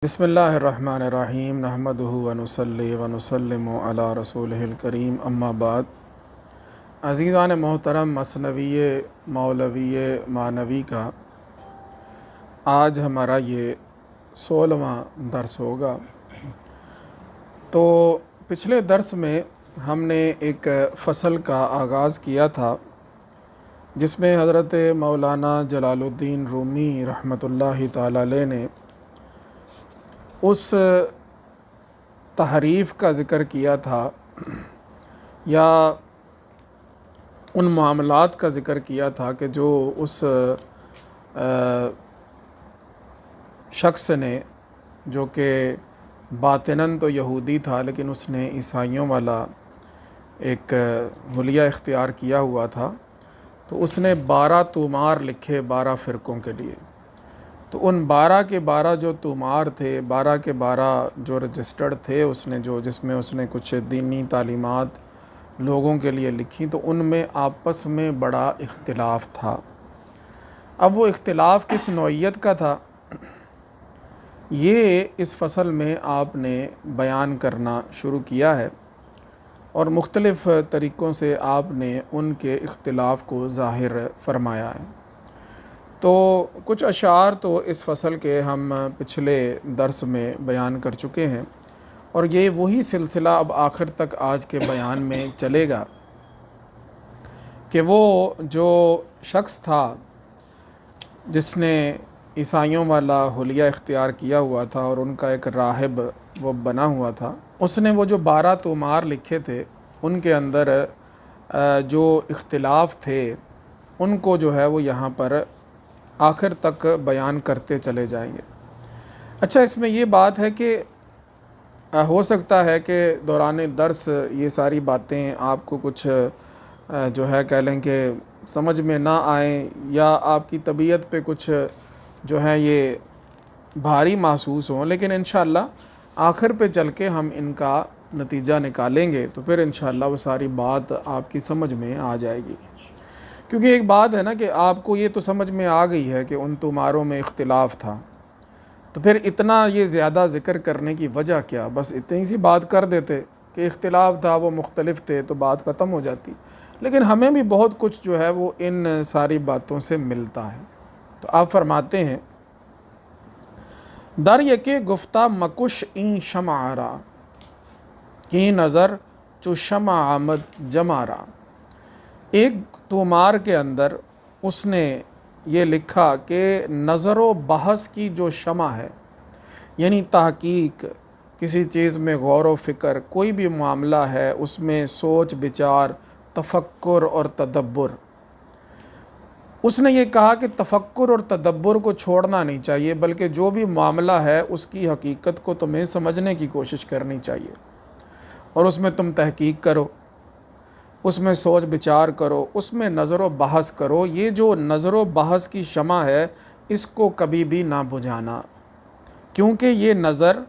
بسم اللہ الرحمن الرحیم نحمدہ ونصلی ونسلم علی رسولہ الکریم اما بعد۔ عزیزان محترم، مثنوی مولوی معنوی کا آج ہمارا یہ 16واں درس ہوگا۔ تو پچھلے درس میں ہم نے ایک فصل کا آغاز کیا تھا جس میں حضرت مولانا جلال الدین رومی رحمۃ اللہ تعالی علیہ نے اس تحریف کا ذکر کیا تھا یا ان معاملات کا ذکر کیا تھا کہ جو اس شخص نے، جو کہ باطناً تو یہودی تھا لیکن اس نے عیسائیوں والا ایک حلیہ اختیار کیا ہوا تھا، تو اس نے 12 طومار لکھے 12 فرقوں کے لیے۔ تو ان 12 کے 12 جو طومار تھے، 12 کے 12 جو رجسٹرڈ تھے، جس میں اس نے کچھ دینی تعلیمات لوگوں کے لیے لکھی، تو ان میں آپس میں بڑا اختلاف تھا۔ اب وہ اختلاف کس نوعیت کا تھا، یہ اس فصل میں آپ نے بیان کرنا شروع کیا ہے، اور مختلف طریقوں سے آپ نے ان کے اختلاف کو ظاہر فرمایا ہے۔ تو کچھ اشعار تو اس فصل کے ہم پچھلے درس میں بیان کر چکے ہیں، اور یہ وہی سلسلہ اب آخر تک آج کے بیان میں چلے گا کہ وہ جو شخص تھا جس نے عیسائیوں والا حلیہ اختیار کیا ہوا تھا اور ان کا ایک راہب وہ بنا ہوا تھا، اس نے وہ جو 12 طومار لکھے تھے، ان کے اندر جو اختلاف تھے ان کو جو ہے وہ یہاں پر آخر تک بیان کرتے چلے جائیں گے۔ اچھا، اس میں یہ بات ہے کہ ہو سکتا ہے کہ دوران درس یہ ساری باتیں آپ کو کچھ جو ہے کہہ لیں کہ سمجھ میں نہ آئیں، یا آپ کی طبیعت پہ کچھ جو ہے یہ بھاری محسوس ہوں، لیکن انشاءاللہ آخر پہ چل کے ہم ان کا نتیجہ نکالیں گے، تو پھر انشاءاللہ وہ ساری بات آپ کی سمجھ میں آ جائے گی۔ کیونکہ ایک بات ہے نا کہ آپ کو یہ تو سمجھ میں آ گئی ہے کہ ان طوماروں میں اختلاف تھا، تو پھر اتنا یہ زیادہ ذکر کرنے کی وجہ کیا؟ بس اتنی سی بات کر دیتے کہ اختلاف تھا، وہ مختلف تھے، تو بات ختم ہو جاتی۔ لیکن ہمیں بھی بہت کچھ جو ہے وہ ان ساری باتوں سے ملتا ہے۔ تو آپ فرماتے ہیں، در یکے گفتہ مکش این شمع آرا، کی نظر چو شمع آمد جمارا۔ ایک طومار کے اندر اس نے یہ لکھا کہ نظر و بحث کی جو شمع ہے، یعنی تحقیق، کسی چیز میں غور و فکر، کوئی بھی معاملہ ہے اس میں سوچ بچار، تفکر اور تدبر، اس نے یہ کہا کہ تفکر اور تدبر کو چھوڑنا نہیں چاہیے، بلکہ جو بھی معاملہ ہے اس کی حقیقت کو تمہیں سمجھنے کی کوشش کرنی چاہیے، اور اس میں تم تحقیق کرو، اس میں سوچ بچار کرو، اس میں نظر و بحث کرو۔ یہ جو نظر و بحث کی شمع ہے، اس کو کبھی بھی نہ بجھانا، کیونکہ یہ نظر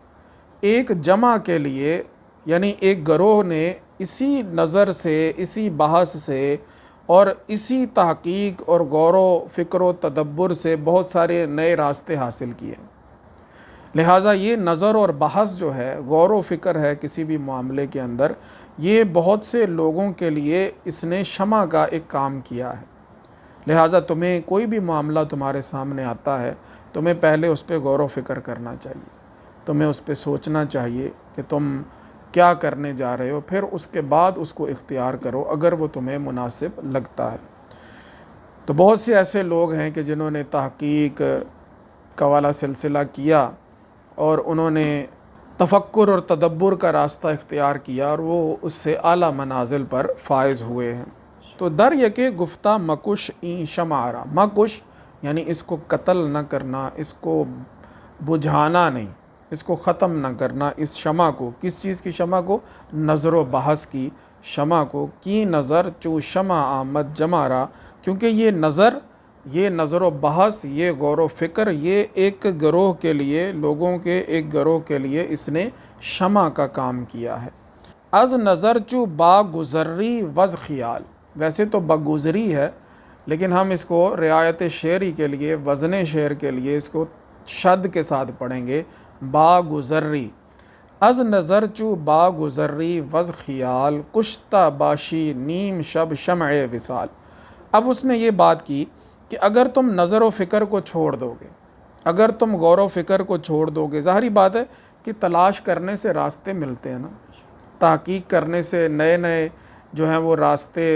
ایک جمع کے لیے، یعنی ایک گروہ نے اسی نظر سے، اسی بحث سے اور اسی تحقیق اور غور و فکر و تدبر سے بہت سارے نئے راستے حاصل کیے۔ لہٰذا یہ نظر اور بحث جو ہے، غور و فکر ہے کسی بھی معاملے کے اندر، یہ بہت سے لوگوں کے لیے اس نے شمع کا ایک کام کیا ہے۔ لہٰذا تمہیں کوئی بھی معاملہ تمہارے سامنے آتا ہے، تمہیں پہلے اس پہ غور و فکر کرنا چاہیے، تمہیں اس پہ سوچنا چاہیے کہ تم کیا کرنے جا رہے ہو، پھر اس کے بعد اس کو اختیار کرو اگر وہ تمہیں مناسب لگتا ہے۔ تو بہت سے ایسے لوگ ہیں کہ جنہوں نے تحقیق کا والا سلسلہ کیا اور انہوں نے تفکر اور تدبر کا راستہ اختیار کیا، اور وہ اس سے اعلیٰ منازل پر فائز ہوئے ہیں۔ تو در یکے گفتہ مکش این شمع آرا، مکش یعنی اس کو قتل نہ کرنا، اس کو بجھانا نہیں، اس کو ختم نہ کرنا، اس شمع کو، کس چیز کی شمع کو؟ نظر و بحث کی شمع کو، کی نظر چو شمع آمد جمارا، کیونکہ یہ نظر و بحث، یہ غور و فکر، یہ ایک گروہ کے لیے، لوگوں کے ایک گروہ کے لیے اس نے شمع کا کام کیا ہے۔ از نظر چو با گزری وز خیال، ویسے تو بگزری ہے، لیکن ہم اس کو رعایت شعری کے لیے، وزن شعر کے لیے اس کو شد کے ساتھ پڑھیں گے، با گزری از نظر چو با گزری وز خیال کشتہ باشی نیم شب شمع وصال۔ اب اس نے یہ بات کی کہ اگر تم نظر و فکر کو چھوڑ دو گے، اگر تم غور و فکر کو چھوڑ دو گے، ظاہری بات ہے کہ تلاش کرنے سے راستے ملتے ہیں نا، تحقیق کرنے سے نئے نئے جو ہیں وہ راستے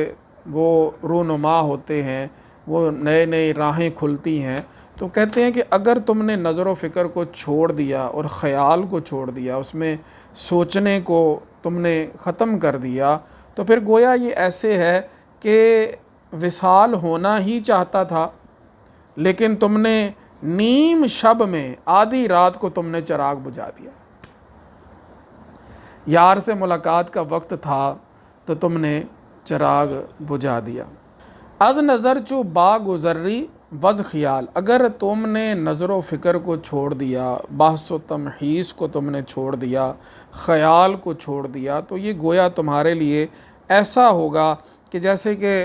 وہ رونما ہوتے ہیں، وہ نئے نئے راہیں کھلتی ہیں۔ تو کہتے ہیں کہ اگر تم نے نظر و فکر کو چھوڑ دیا اور خیال کو چھوڑ دیا، اس میں سوچنے کو تم نے ختم کر دیا، تو پھر گویا یہ ایسے ہے کہ وصال ہونا ہی چاہتا تھا، لیکن تم نے نیم شب میں آدھی رات کو تم نے چراغ بجھا دیا۔ یار سے ملاقات کا وقت تھا تو تم نے چراغ بجھا دیا۔ از نظر چو با گزری وز خیال، اگر تم نے نظر و فکر کو چھوڑ دیا، بحث و تمحیص کو تم نے چھوڑ دیا، خیال کو چھوڑ دیا، تو یہ گویا تمہارے لیے ایسا ہوگا کہ جیسے کہ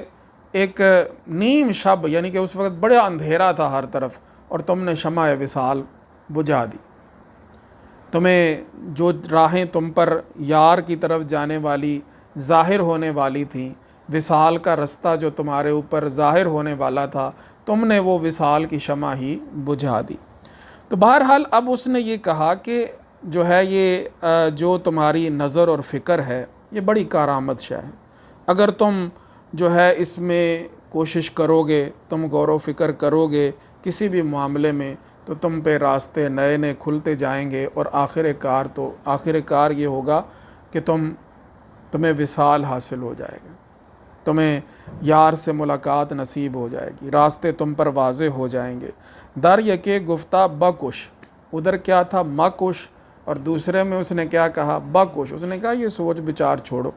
ایک نیم شب، یعنی کہ اس وقت بڑا اندھیرا تھا ہر طرف اور تم نے شمع وصال بجھا دی۔ تمہیں جو راہیں تم پر یار کی طرف جانے والی ظاہر ہونے والی تھیں، وصال کا رستہ جو تمہارے اوپر ظاہر ہونے والا تھا، تم نے وہ وصال کی شمع ہی بجھا دی۔ تو بہرحال اب اس نے یہ کہا کہ جو ہے یہ جو تمہاری نظر اور فکر ہے یہ بڑی کارآمد شے ہے، اگر تم جو ہے اس میں کوشش کرو گے، تم غور و فکر کرو گے کسی بھی معاملے میں، تو تم پہ راستے نئے نئے کھلتے جائیں گے، اور آخر کار یہ ہوگا کہ تمہیں وصال حاصل ہو جائے گا، تمہیں یار سے ملاقات نصیب ہو جائے گی، راستے تم پر واضح ہو جائیں گے۔ در یکے گفتہ بکش، ادھر کیا تھا مکش، اور دوسرے میں اس نے کیا کہا بکش، اس نے کہا یہ سوچ بچار چھوڑو،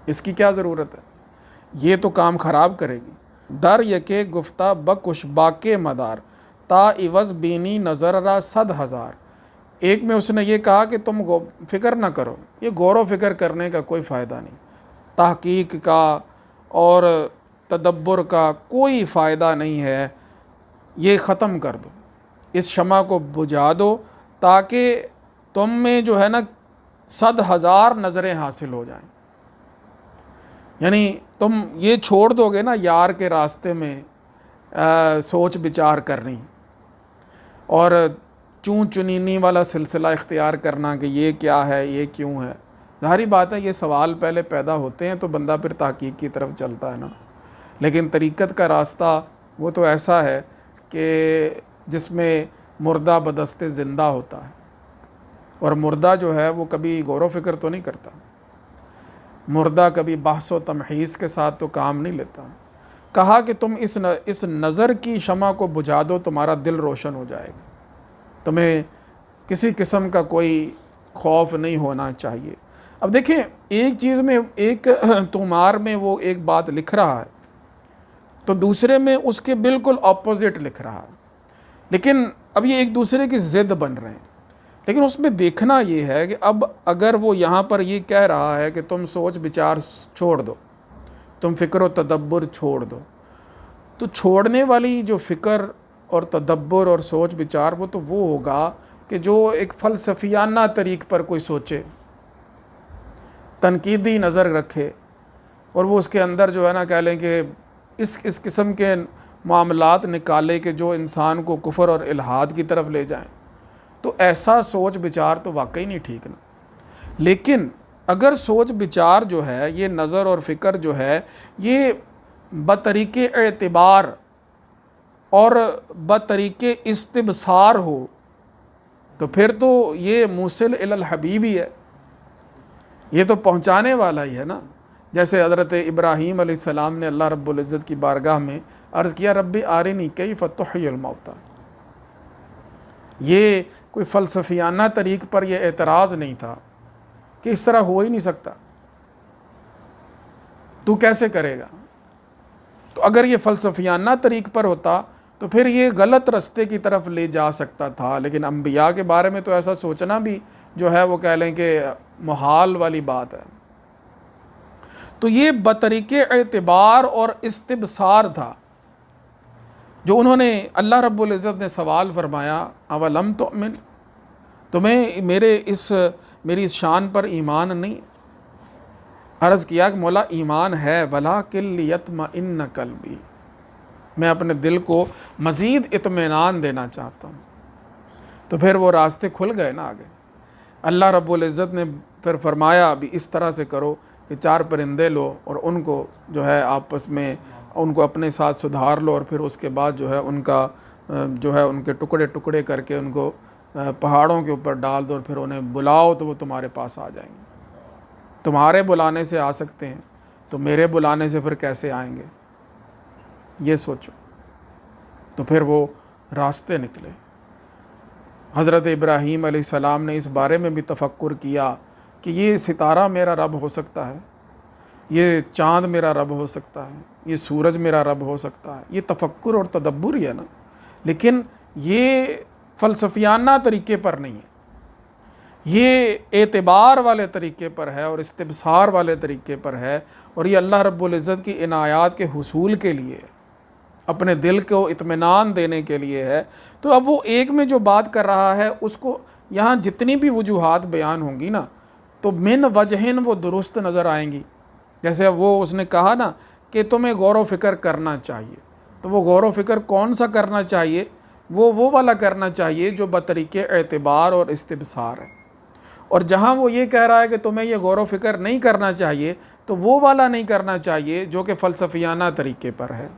اس کی کیا ضرورت ہے، یہ تو کام خراب کرے گی۔ در یکے گفتہ بکش باکے مدار تا عوض بینی نظر را 100,000، ایک میں اس نے یہ کہا کہ تم فکر نہ کرو، یہ غور و فکر کرنے کا کوئی فائدہ نہیں، تحقیق کا اور تدبر کا کوئی فائدہ نہیں ہے، یہ ختم کر دو، اس شمع کو بجھا دو تاکہ تم میں جو ہے نا 100,000 نظریں حاصل ہو جائیں۔ یعنی تم یہ چھوڑ دو گے نا یار کے راستے میں سوچ بچار کرنی اور چون چنینی والا سلسلہ اختیار کرنا کہ یہ کیا ہے، یہ کیوں ہے، ظاہری بات ہے یہ سوال پہلے پیدا ہوتے ہیں تو بندہ پھر تحقیق کی طرف چلتا ہے نا، لیکن طریقت کا راستہ وہ تو ایسا ہے کہ جس میں مردہ بدست زندہ ہوتا ہے، اور مردہ جو ہے وہ کبھی غور و فکر تو نہیں کرتا، مردہ کبھی بحث و تمحیص کے ساتھ تو کام نہیں لیتا۔ کہا کہ تم اس نظر کی شمع کو بجھا دو، تمہارا دل روشن ہو جائے گا، تمہیں کسی قسم کا کوئی خوف نہیں ہونا چاہیے۔ اب دیکھیں ایک چیز میں ایک طومار میں وہ ایک بات لکھ رہا ہے تو دوسرے میں اس کے بالکل اپوزٹ لکھ رہا ہے، لیکن اب یہ ایک دوسرے کی ضد بن رہے ہیں، لیکن اس میں دیکھنا یہ ہے کہ اب اگر وہ یہاں پر یہ کہہ رہا ہے کہ تم سوچ بچار چھوڑ دو، تم فکر و تدبر چھوڑ دو، تو چھوڑنے والی جو فکر اور تدبر اور سوچ بچار وہ ہوگا کہ جو ایک فلسفیانہ طریق پر کوئی سوچے، تنقیدی نظر رکھے، اور وہ اس کے اندر جو ہے نا کہہ لیں کہ اس قسم کے معاملات نکالے کہ جو انسان کو کفر اور الحاد کی طرف لے جائیں، تو ایسا سوچ بچار تو واقعی نہیں ٹھیک نا۔ لیکن اگر سوچ بچار جو ہے یہ نظر اور فکر جو ہے یہ بطریق اعتبار اور بطریق استبصار ہو تو پھر تو یہ موصل الی الحبیب ہی ہے، یہ تو پہنچانے والا ہی ہے نا۔ جیسے حضرت ابراہیم علیہ السلام نے اللہ رب العزت کی بارگاہ میں عرض کیا ربی آرنی کیف تحیی الموتی، یہ کوئی فلسفیانہ طریق پر یہ اعتراض نہیں تھا کہ اس طرح ہو ہی نہیں سکتا، تو کیسے کرے گا؟ تو اگر یہ فلسفیانہ طریق پر ہوتا تو پھر یہ غلط رستے کی طرف لے جا سکتا تھا، لیکن انبیاء کے بارے میں تو ایسا سوچنا بھی جو ہے وہ کہہ لیں کہ محال والی بات ہے۔ تو یہ بطریق اعتبار اور استبصار تھا جو انہوں نے، اللہ رب العزت نے سوال فرمایا اولم تؤمن، تمہیں میری اس شان پر ایمان نہیں؟ عرض کیا کہ مولا ایمان ہے، وَلَٰكِن لِيَطْمَئِنَّ قَلْبِي، میں اپنے دل کو مزید اطمینان دینا چاہتا ہوں۔ تو پھر وہ راستے کھل گئے نا آگے۔ اللہ رب العزت نے پھر فرمایا ابھی اس طرح سے کرو کہ 4 پرندے لو اور ان کو جو ہے آپس میں ان کو اپنے ساتھ سدھار لو، اور پھر اس کے بعد جو ہے ان کا جو ہے ان کے ٹکڑے ٹکڑے کر کے ان کو پہاڑوں کے اوپر ڈال دو، اور پھر انہیں بلاؤ تو وہ تمہارے پاس آ جائیں گے۔ تمہارے بلانے سے آ سکتے ہیں تو میرے بلانے سے پھر کیسے آئیں گے؟ یہ سوچو۔ تو پھر وہ راستے نکلے۔ حضرت ابراہیم علیہ السلام نے اس بارے میں بھی تفکر کیا کہ یہ ستارہ میرا رب ہو سکتا ہے، یہ چاند میرا رب ہو سکتا ہے، یہ سورج میرا رب ہو سکتا ہے۔ یہ تفکر اور تدبر ہی ہے نا، لیکن یہ فلسفیانہ طریقے پر نہیں ہے، یہ اعتبار والے طریقے پر ہے اور استبصار والے طریقے پر ہے، اور یہ اللہ رب العزت کی عنایات کے حصول کے لیے ہے، اپنے دل کو اطمینان دینے کے لیے ہے۔ تو اب وہ ایک میں جو بات کر رہا ہے اس کو یہاں جتنی بھی وجوہات بیان ہوں گی نا تو من وجہن وہ درست نظر آئیں گی۔ جیسے وہ اس نے کہا نا کہ تمہیں غور و فکر کرنا چاہیے، تو وہ غور و فکر کون سا کرنا چاہیے؟ وہ والا کرنا چاہیے جو بطریق اعتبار اور استبصار ہے۔ اور جہاں وہ یہ کہہ رہا ہے کہ تمہیں یہ غور و فکر نہیں کرنا چاہیے تو وہ والا نہیں کرنا چاہیے جو کہ فلسفیانہ طریقے پر ہے۔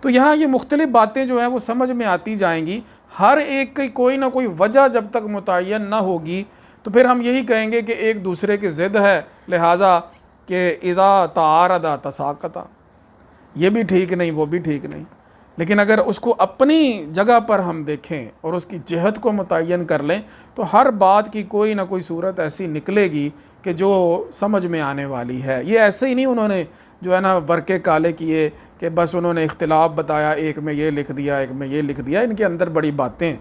تو یہاں یہ مختلف باتیں جو ہیں وہ سمجھ میں آتی جائیں گی، ہر ایک کی کوئی نہ کوئی وجہ جب تک متعین نہ ہوگی تو پھر ہم یہی کہیں گے کہ ایک دوسرے کی ضد ہے، لہٰذا کہ اذا تعارض تساقط، یہ بھی ٹھیک نہیں وہ بھی ٹھیک نہیں۔ لیکن اگر اس کو اپنی جگہ پر ہم دیکھیں اور اس کی جہت کو متعین کر لیں تو ہر بات کی کوئی نہ کوئی صورت ایسی نکلے گی کہ جو سمجھ میں آنے والی ہے۔ یہ ایسے ہی نہیں انہوں نے جو ہے نا ورقے کالے کیے کہ بس انہوں نے اختلاف بتایا، ایک میں یہ لکھ دیا ایک میں یہ لکھ دیا۔ ان کے اندر بڑی باتیں ہیں،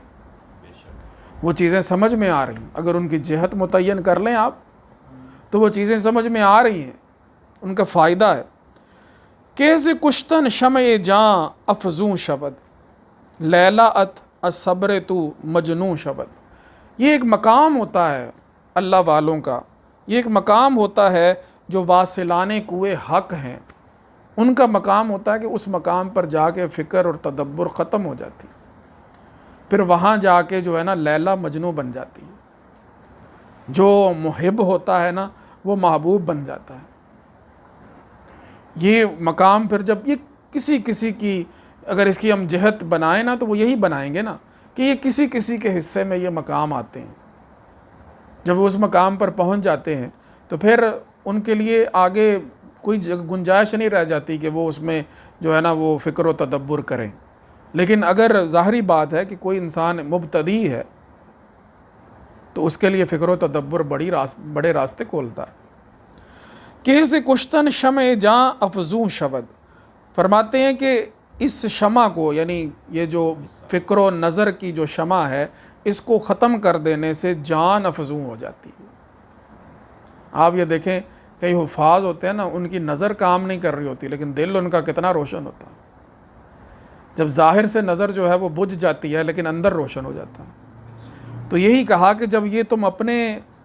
وہ چیزیں سمجھ میں آ رہی ہیں، اگر ان کی جہت متعین کر لیں آپ تو وہ چیزیں سمجھ میں آ رہی ہیں، ان کا فائدہ ہے۔ کیسے کشتن شمع جاں افزوں شبد، لیلا ات الصبر تو مجنوں شبد۔ یہ ایک مقام ہوتا ہے اللہ والوں کا، یہ ایک مقام ہوتا ہے جو واصلان کوئے حق ہیں، ان کا مقام ہوتا ہے کہ اس مقام پر جا کے فکر اور تدبر ختم ہو جاتی ہے، پھر وہاں جا کے جو ہے نا لیلا مجنوں بن جاتی ہے، جو محب ہوتا ہے نا وہ محبوب بن جاتا ہے۔ یہ مقام پھر جب یہ کسی کی اگر اس کی ہم جہت بنائیں نا تو وہ یہی بنائیں گے نا کہ یہ کسی کے حصے میں یہ مقام آتے ہیں۔ جب وہ اس مقام پر پہنچ جاتے ہیں تو پھر ان کے لیے آگے کوئی گنجائش نہیں رہ جاتی کہ وہ اس میں جو ہے نا وہ فکر و تدبر کریں۔ لیکن اگر ظاہری بات ہے کہ کوئی انسان مبتدی ہے تو اس کے لیے فکر و تدبر بڑے راستے کھولتا ہے۔ کیسے کشتن شمع جاں افزوں شبد، فرماتے ہیں کہ اس شمع کو یعنی یہ جو فکر و نظر کی جو شمع ہے اس کو ختم کر دینے سے جان افزوں ہو جاتی ہے۔ آپ یہ دیکھیں کئی حفاظ ہوتے ہیں نا، ان کی نظر کام نہیں کر رہی ہوتی لیکن دل ان کا کتنا روشن ہوتا ہے۔ جب ظاہر سے نظر جو ہے وہ بجھ جاتی ہے لیکن اندر روشن ہو جاتا ہے۔ تو یہی کہا کہ جب یہ تم اپنے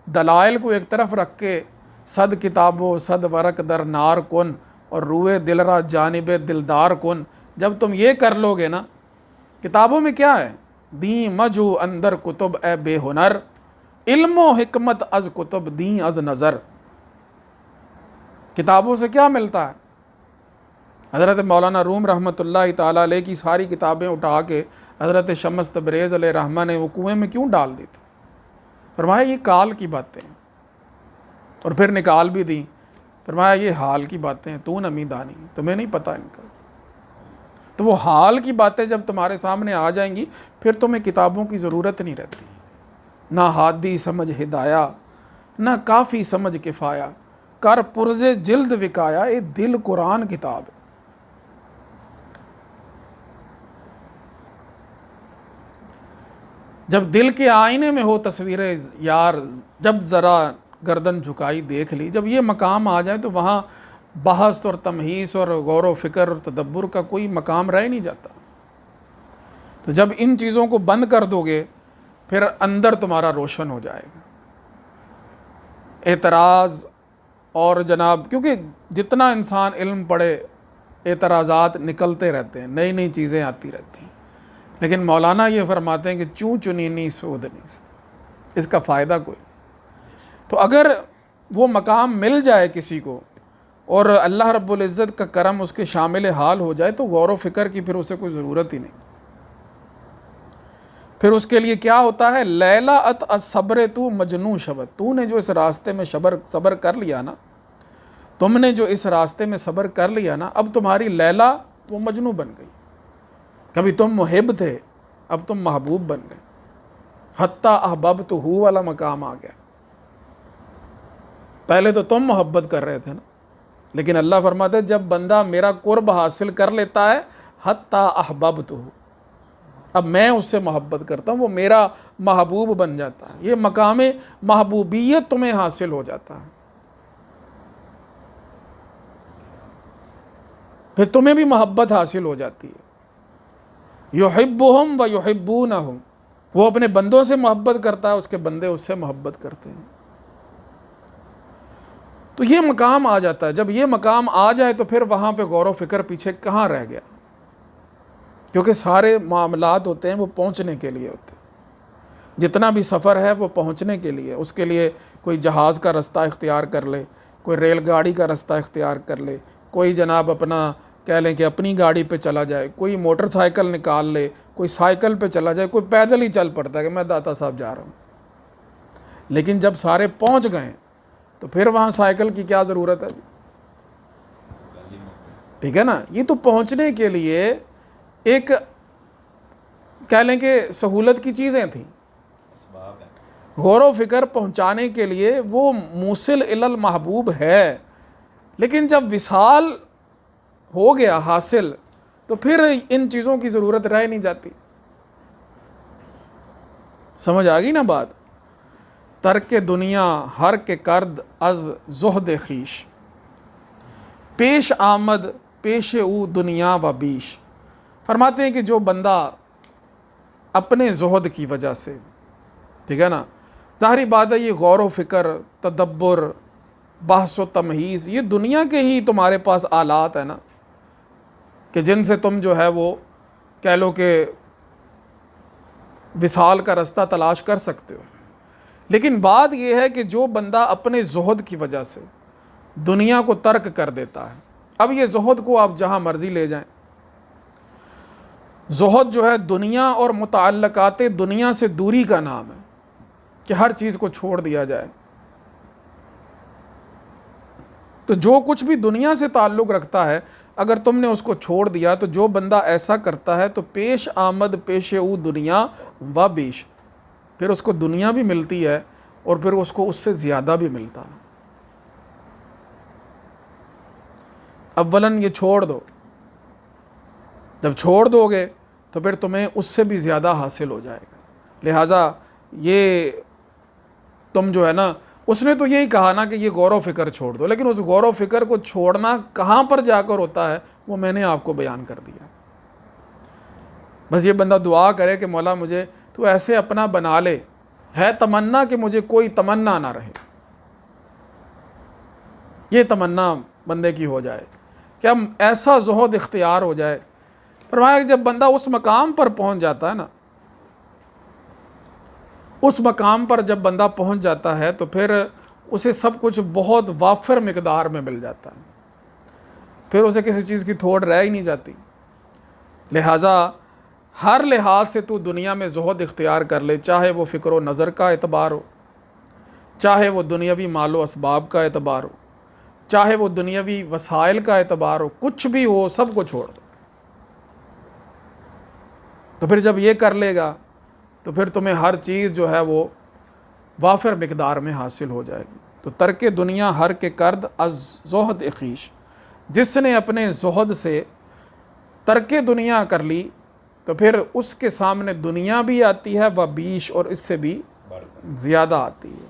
دلائل کو ایک طرف رکھ کے صد کتاب و صد ورق در نار کن اور روئے دل را جانب دلدار کن، جب تم یہ کر لو گے نا، کتابوں میں کیا ہے؟ دیں مجو اندر کتب اے بے ہنر، علم و حکمت از کتب دیں از نظر۔ کتابوں سے کیا ملتا ہے؟ حضرت مولانا روم رحمۃ اللہ تعالیٰ علیہ کی ساری کتابیں اٹھا کے حضرت شمس تبریز علیہ رحمہ نے وہ کنویں میں کیوں ڈال دی تھی؟ فرمایا یہ کال کی باتیں ہیں، اور پھر نکال بھی دیں۔ فرمایا یہ حال کی باتیں ہیں، تو نمی دانی، تمہیں نہیں پتہ ان کا۔ تو وہ حال کی باتیں جب تمہارے سامنے آ جائیں گی پھر تمہیں کتابوں کی ضرورت نہیں رہتی۔ نہ ہادی سمجھ ہدایہ نہ کافی سمجھ کفایہ، کر پرز جلد وکایا اے دل قرآن کتاب۔ جب دل کے آئینے میں ہو تصویر یار، جب ذرا گردن جھکائی دیکھ لی، جب یہ مقام آ جائے تو وہاں بحث اور تمحیص اور غور و فکر اور تدبر کا کوئی مقام رہ نہیں جاتا۔ تو جب ان چیزوں کو بند کر دو گے پھر اندر تمہارا روشن ہو جائے گا۔ اعتراض اور جناب، کیونکہ جتنا انسان علم پڑھے اعتراضات نکلتے رہتے ہیں، نئی نئی چیزیں آتی رہتی ہیں، لیکن مولانا یہ فرماتے ہیں کہ چوں چنینی سود نیست، اس کا فائدہ کوئی نہیں۔ تو اگر وہ مقام مل جائے کسی کو اور اللہ رب العزت کا کرم اس کے شامل حال ہو جائے، تو غور و فکر کی پھر اسے کوئی ضرورت ہی نہیں۔ پھر اس کے لیے کیا ہوتا ہے، لیلا ات الصبر تو مجنوں شبت، تو نے جو اس راستے میں صبر کر لیا نا، تم نے جو اس راستے میں صبر کر لیا نا، اب تمہاری لیلا وہ مجنوں بن گئی۔ کبھی تم محب تھے، اب تم محبوب بن گئے، حتیٰ احببتہ والا مقام آ گیا۔ پہلے تو تم محبت کر رہے تھے نا، لیکن اللہ فرماتے ہیں جب بندہ میرا قرب حاصل کر لیتا ہے، حتیٰ احببتہ، اب میں اس سے محبت کرتا ہوں، وہ میرا محبوب بن جاتا ہے۔ یہ مقام محبوبیت تمہیں حاصل ہو جاتا ہے، پھر تمہیں بھی محبت حاصل ہو جاتی ہے۔ یحبہم و یحبونہم، وہ اپنے بندوں سے محبت کرتا ہے، اس کے بندے اس سے محبت کرتے ہیں۔ تو یہ مقام آ جاتا ہے۔ جب یہ مقام آ جائے تو پھر وہاں پہ غور و فکر پیچھے کہاں رہ گیا، کیونکہ سارے معاملات ہوتے ہیں وہ پہنچنے کے لیے ہوتے ہیں۔ جتنا بھی سفر ہے وہ پہنچنے کے لیے، اس کے لیے کوئی جہاز کا رستہ اختیار کر لے، کوئی ریل گاڑی کا رستہ اختیار کر لے، کوئی جناب اپنا کہہ لیں کہ اپنی گاڑی پہ چلا جائے، کوئی موٹر سائیکل نکال لے، کوئی سائیکل پہ چلا جائے، کوئی پیدل ہی چل پڑتا ہے کہ میں داتا صاحب جا رہا ہوں۔ لیکن جب سارے پہنچ گئے تو پھر وہاں سائیکل کی کیا ضرورت ہے جی؟ ٹھیک ہے نا، یہ تو پہنچنے کے لیے ایک کہہ لیں کہ سہولت کی چیزیں تھیں، غور و فکر پہنچانے کے لیے وہ موصل الی المحبوب ہے، لیکن جب وصال ہو گیا حاصل تو پھر ان چیزوں کی ضرورت رہ نہیں جاتی۔ سمجھ آ گئی نا بات؟ ترک دنیا ہر کے کرد از زہد خیش، پیش آمد پیش او دنیا و بیش۔ فرماتے ہیں کہ جو بندہ اپنے زہد کی وجہ سے، ٹھیک ہے نا، ظاہری بات ہے یہ غور و فکر، تدبر، بحث و تمحیص، یہ دنیا کے ہی تمہارے پاس آلات ہیں نا، کہ جن سے تم جو ہے وہ کہہ لو کہ وصال کا رستہ تلاش کر سکتے ہو۔ لیکن بات یہ ہے کہ جو بندہ اپنے زہد کی وجہ سے دنیا کو ترک کر دیتا ہے، اب یہ زہد کو آپ جہاں مرضی لے جائیں، زہد جو ہے دنیا اور متعلقات دنیا سے دوری کا نام ہے، کہ ہر چیز کو چھوڑ دیا جائے۔ تو جو کچھ بھی دنیا سے تعلق رکھتا ہے اگر تم نے اس کو چھوڑ دیا، تو جو بندہ ایسا کرتا ہے تو پیش آمد پیش او دنیا و بیش، پھر اس کو دنیا بھی ملتی ہے اور پھر اس کو اس سے زیادہ بھی ملتا ہے۔ اولاً یہ چھوڑ دو، جب چھوڑ دو گے تو پھر تمہیں اس سے بھی زیادہ حاصل ہو جائے گا۔ لہٰذا یہ تم جو ہے نا، اس نے تو یہی کہا نا کہ یہ غور و فکر چھوڑ دو، لیکن اس غور و فکر کو چھوڑنا کہاں پر جا کر ہوتا ہے وہ میں نے آپ کو بیان کر دیا۔ بس یہ بندہ دعا کرے کہ مولا مجھے تو ایسے اپنا بنا لے، ہے تمنا کہ مجھے کوئی تمنا نہ رہے، یہ تمنا بندے کی ہو جائے کہ ہم ایسا زہد اختیار ہو جائے۔ فرمایا کہ جب بندہ اس مقام پر پہنچ جاتا ہے نا، اس مقام پر جب بندہ پہنچ جاتا ہے تو پھر اسے سب کچھ بہت وافر مقدار میں مل جاتا ہے، پھر اسے کسی چیز کی تھوڑ رہ ہی نہیں جاتی۔ لہٰذا ہر لحاظ سے تو دنیا میں زہد اختیار کر لے، چاہے وہ فکر و نظر کا اعتبار ہو، چاہے وہ دنیاوی مال و اسباب کا اعتبار ہو، چاہے وہ دنیاوی وسائل کا اعتبار ہو، کچھ بھی ہو سب کو چھوڑ دو۔ تو پھر جب یہ کر لے گا تو پھر تمہیں ہر چیز جو ہے وہ وافر مقدار میں حاصل ہو جائے گی۔ تو ترک دنیا ہر کے کرد از زہد خیش، جس نے اپنے زہد سے ترک دنیا کر لی تو پھر اس کے سامنے دنیا بھی آتی ہے و بیش، اور اس سے بھی زیادہ آتی ہے۔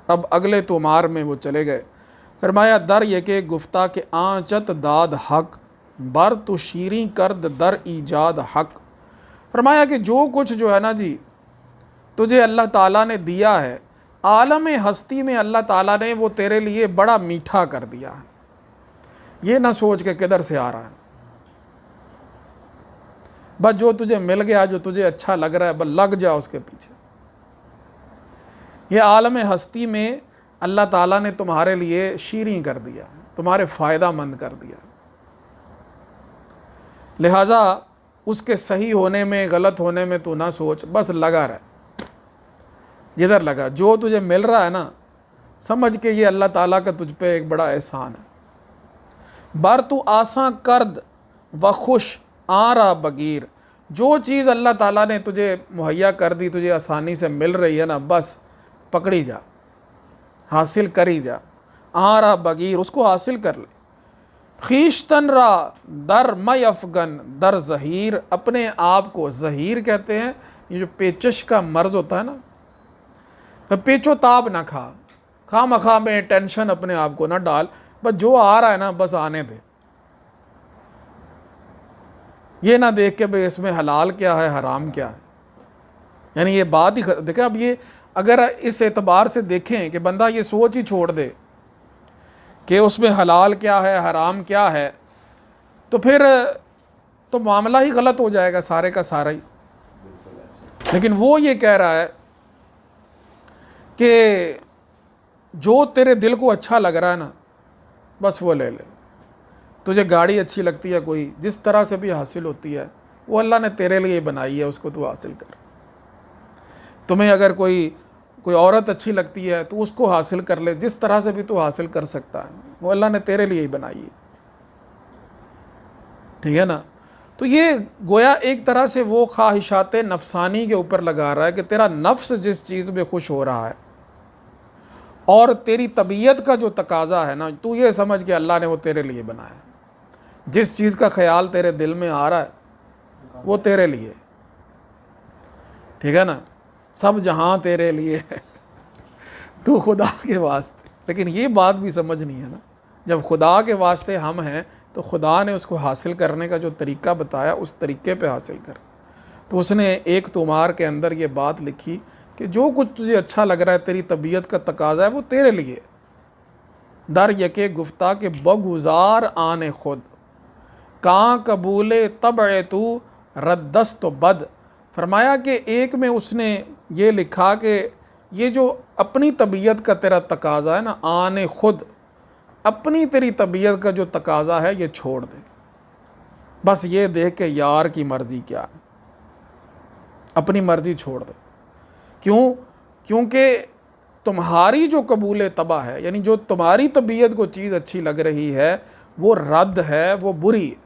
اب اگلے تومار میں وہ چلے گئے، فرمایا در یہ کہ گفتہ کہ آنچت داد حق، بر تو شیریں کرد در ایجاد حق۔ فرمایا کہ جو کچھ جو ہے نا جی تجھے اللہ تعالیٰ نے دیا ہے، عالم ہستی میں اللہ تعالیٰ نے وہ تیرے لیے بڑا میٹھا کر دیا ہے. یہ نہ سوچ کے کدھر سے آ رہا ہے، بس جو تجھے مل گیا، جو تجھے اچھا لگ رہا ہے، بس لگ جا اس کے پیچھے. یہ عالم ہستی میں اللہ تعالیٰ نے تمہارے لیے شیریں کر دیا، تمہارے فائدہ مند کر دیا. لہٰذا اس کے صحیح ہونے میں، غلط ہونے میں تو نہ سوچ، بس لگا رہ جدھر لگا. جو تجھے مل رہا ہے نا، سمجھ کے یہ اللہ تعالیٰ کا تجھ پہ ایک بڑا احسان ہے. بر تو آساں کرد و خوش آرا بگیر. جو چیز اللہ تعالیٰ نے تجھے مہیا کر دی، تجھے آسانی سے مل رہی ہے نا، بس پکڑی جا، حاصل کری جا. آرا بگیر، اس کو حاصل کر لے. خیشتن را در می افغن در ظہیر. اپنے آپ کو ظہیر کہتے ہیں. یہ جو پیچش کا مرض ہوتا ہے نا، پیچو تاب نہ کھا، خواہ مخواہ میں ٹینشن اپنے آپ کو نہ ڈال، بس جو آ رہا ہے نا بس آنے دے. یہ نہ دیکھ کہ بھئی اس میں حلال کیا ہے، حرام کیا ہے. یعنی یہ بات ہی دیکھیں. اب یہ اگر اس اعتبار سے دیکھیں کہ بندہ یہ سوچ ہی چھوڑ دے کہ اس میں حلال کیا ہے، حرام کیا ہے، تو پھر تو معاملہ ہی غلط ہو جائے گا سارے کا سارا ہی. لیکن وہ یہ کہہ رہا ہے کہ جو تیرے دل کو اچھا لگ رہا ہے نا، بس وہ لے لے. تجھے گاڑی اچھی لگتی ہے کوئی، جس طرح سے بھی حاصل ہوتی ہے، وہ اللہ نے تیرے لیے بنائی ہے، اس کو تو حاصل کر. تمہیں اگر کوئی عورت اچھی لگتی ہے تو اس کو حاصل کر لے، جس طرح سے بھی تو حاصل کر سکتا ہے، وہ اللہ نے تیرے لیے ہی بنائی ہے. ٹھیک ہے نا. تو یہ گویا ایک طرح سے وہ خواہشات نفسانی کے اوپر لگا رہا ہے کہ تیرا نفس جس چیز میں خوش ہو رہا ہے اور تیری طبیعت کا جو تقاضا ہے نا، تو یہ سمجھ کہ اللہ نے وہ تیرے لیے بنایا ہے. جس چیز کا خیال تیرے دل میں آ رہا ہے وہ تیرے لیے. ٹھیک ہے نا. سب جہاں تیرے لیے ہے، تو خدا کے واسطے. لیکن یہ بات بھی سمجھنی ہے نا، جب خدا کے واسطے ہم ہیں تو خدا نے اس کو حاصل کرنے کا جو طریقہ بتایا، اس طریقے پہ حاصل کر. تو اس نے ایک طومار کے اندر یہ بات لکھی کہ جو کچھ تجھے اچھا لگ رہا ہے، تیری طبیعت کا تقاضا ہے، وہ تیرے لیے. در یکے گفتہ کے بگزار آنے خود، کاں قبول طبع تو ردست و بد. فرمایا کہ ایک میں اس نے یہ لکھا کہ یہ جو اپنی طبیعت کا تیرا تقاضا ہے نا، آنے خود، اپنی تیری طبیعت کا جو تقاضا ہے یہ چھوڑ دے. بس یہ دیکھ کہ یار کی مرضی کیا ہے، اپنی مرضی چھوڑ دے. کیوں؟ کیونکہ تمہاری جو قبول طبع ہے، یعنی جو تمہاری طبیعت کو چیز اچھی لگ رہی ہے، وہ رد ہے، وہ بری ہے.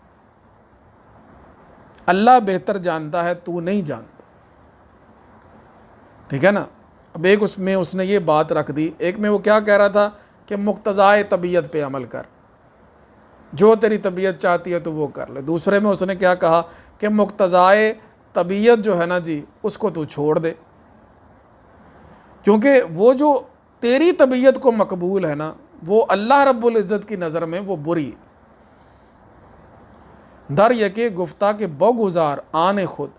اللہ بہتر جانتا ہے، تو نہیں جانتا. ٹھیک ہے نا. اب ایک اس میں اس نے یہ بات رکھ دی. ایک میں وہ کیا کہہ رہا تھا کہ مقتضائے طبیعت پہ عمل کر، جو تیری طبیعت چاہتی ہے تو وہ کر لے. دوسرے میں اس نے کیا کہا کہ مقتضائے طبیعت جو ہے نا جی، اس کو تو چھوڑ دے، کیونکہ وہ جو تیری طبیعت کو مقبول ہے نا، وہ اللہ رب العزت کی نظر میں وہ بری. در یکے گفتہ کے بگزار آنے خود،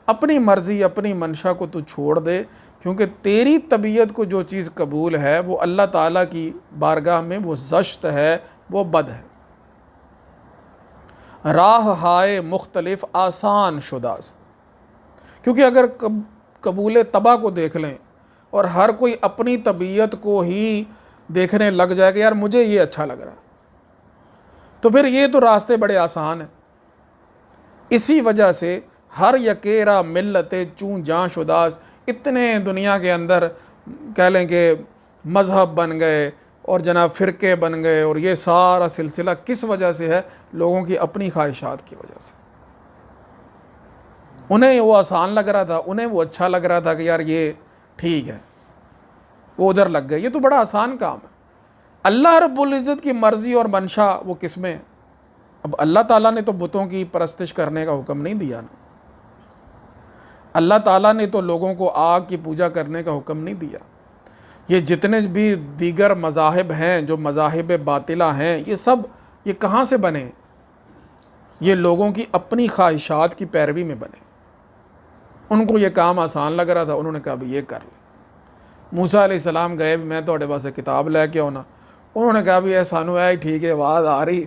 اپنی مرضی، اپنی منشا کو تو چھوڑ دے، کیونکہ تیری طبیعت کو جو چیز قبول ہے وہ اللہ تعالیٰ کی بارگاہ میں وہ زشت ہے، وہ بد ہے. راہ ہائے مختلف آسان شداست. کیونکہ اگر قبول طبع کو دیکھ لیں اور ہر کوئی اپنی طبیعت کو ہی دیکھنے لگ جائے کہ یار مجھے یہ اچھا لگ رہا ہے، تو پھر یہ تو راستے بڑے آسان ہیں. اسی وجہ سے ہر یکیرا ملت چون جاں شداس، اتنے دنیا کے اندر کہہ لیں کہ مذہب بن گئے اور جناب فرقے بن گئے، اور یہ سارا سلسلہ کس وجہ سے ہے؟ لوگوں کی اپنی خواہشات کی وجہ سے. انہیں وہ آسان لگ رہا تھا، انہیں وہ اچھا لگ رہا تھا کہ یار یہ ٹھیک ہے، وہ ادھر لگ گئے. یہ تو بڑا آسان کام ہے. اللہ رب العزت کی مرضی اور منشا وہ کس میں؟ اب اللہ تعالیٰ نے تو بتوں کی پرستش کرنے کا حکم نہیں دیا نا. اللہ تعالیٰ نے تو لوگوں کو آگ کی پوجا کرنے کا حکم نہیں دیا. یہ جتنے بھی دیگر مذاہب ہیں، جو مذاہب باطلہ ہیں، یہ سب یہ کہاں سے بنے؟ یہ لوگوں کی اپنی خواہشات کی پیروی میں بنے. ان کو یہ کام آسان لگ رہا تھا، انہوں نے کہا بھی یہ کر لیں۔ موسیٰ علیہ السلام گئے میں تواڈے واسطے کتاب لے کے آنا، انہوں نے کہا بھی اے سانو اے ٹھیک ہے، آواز آ رہی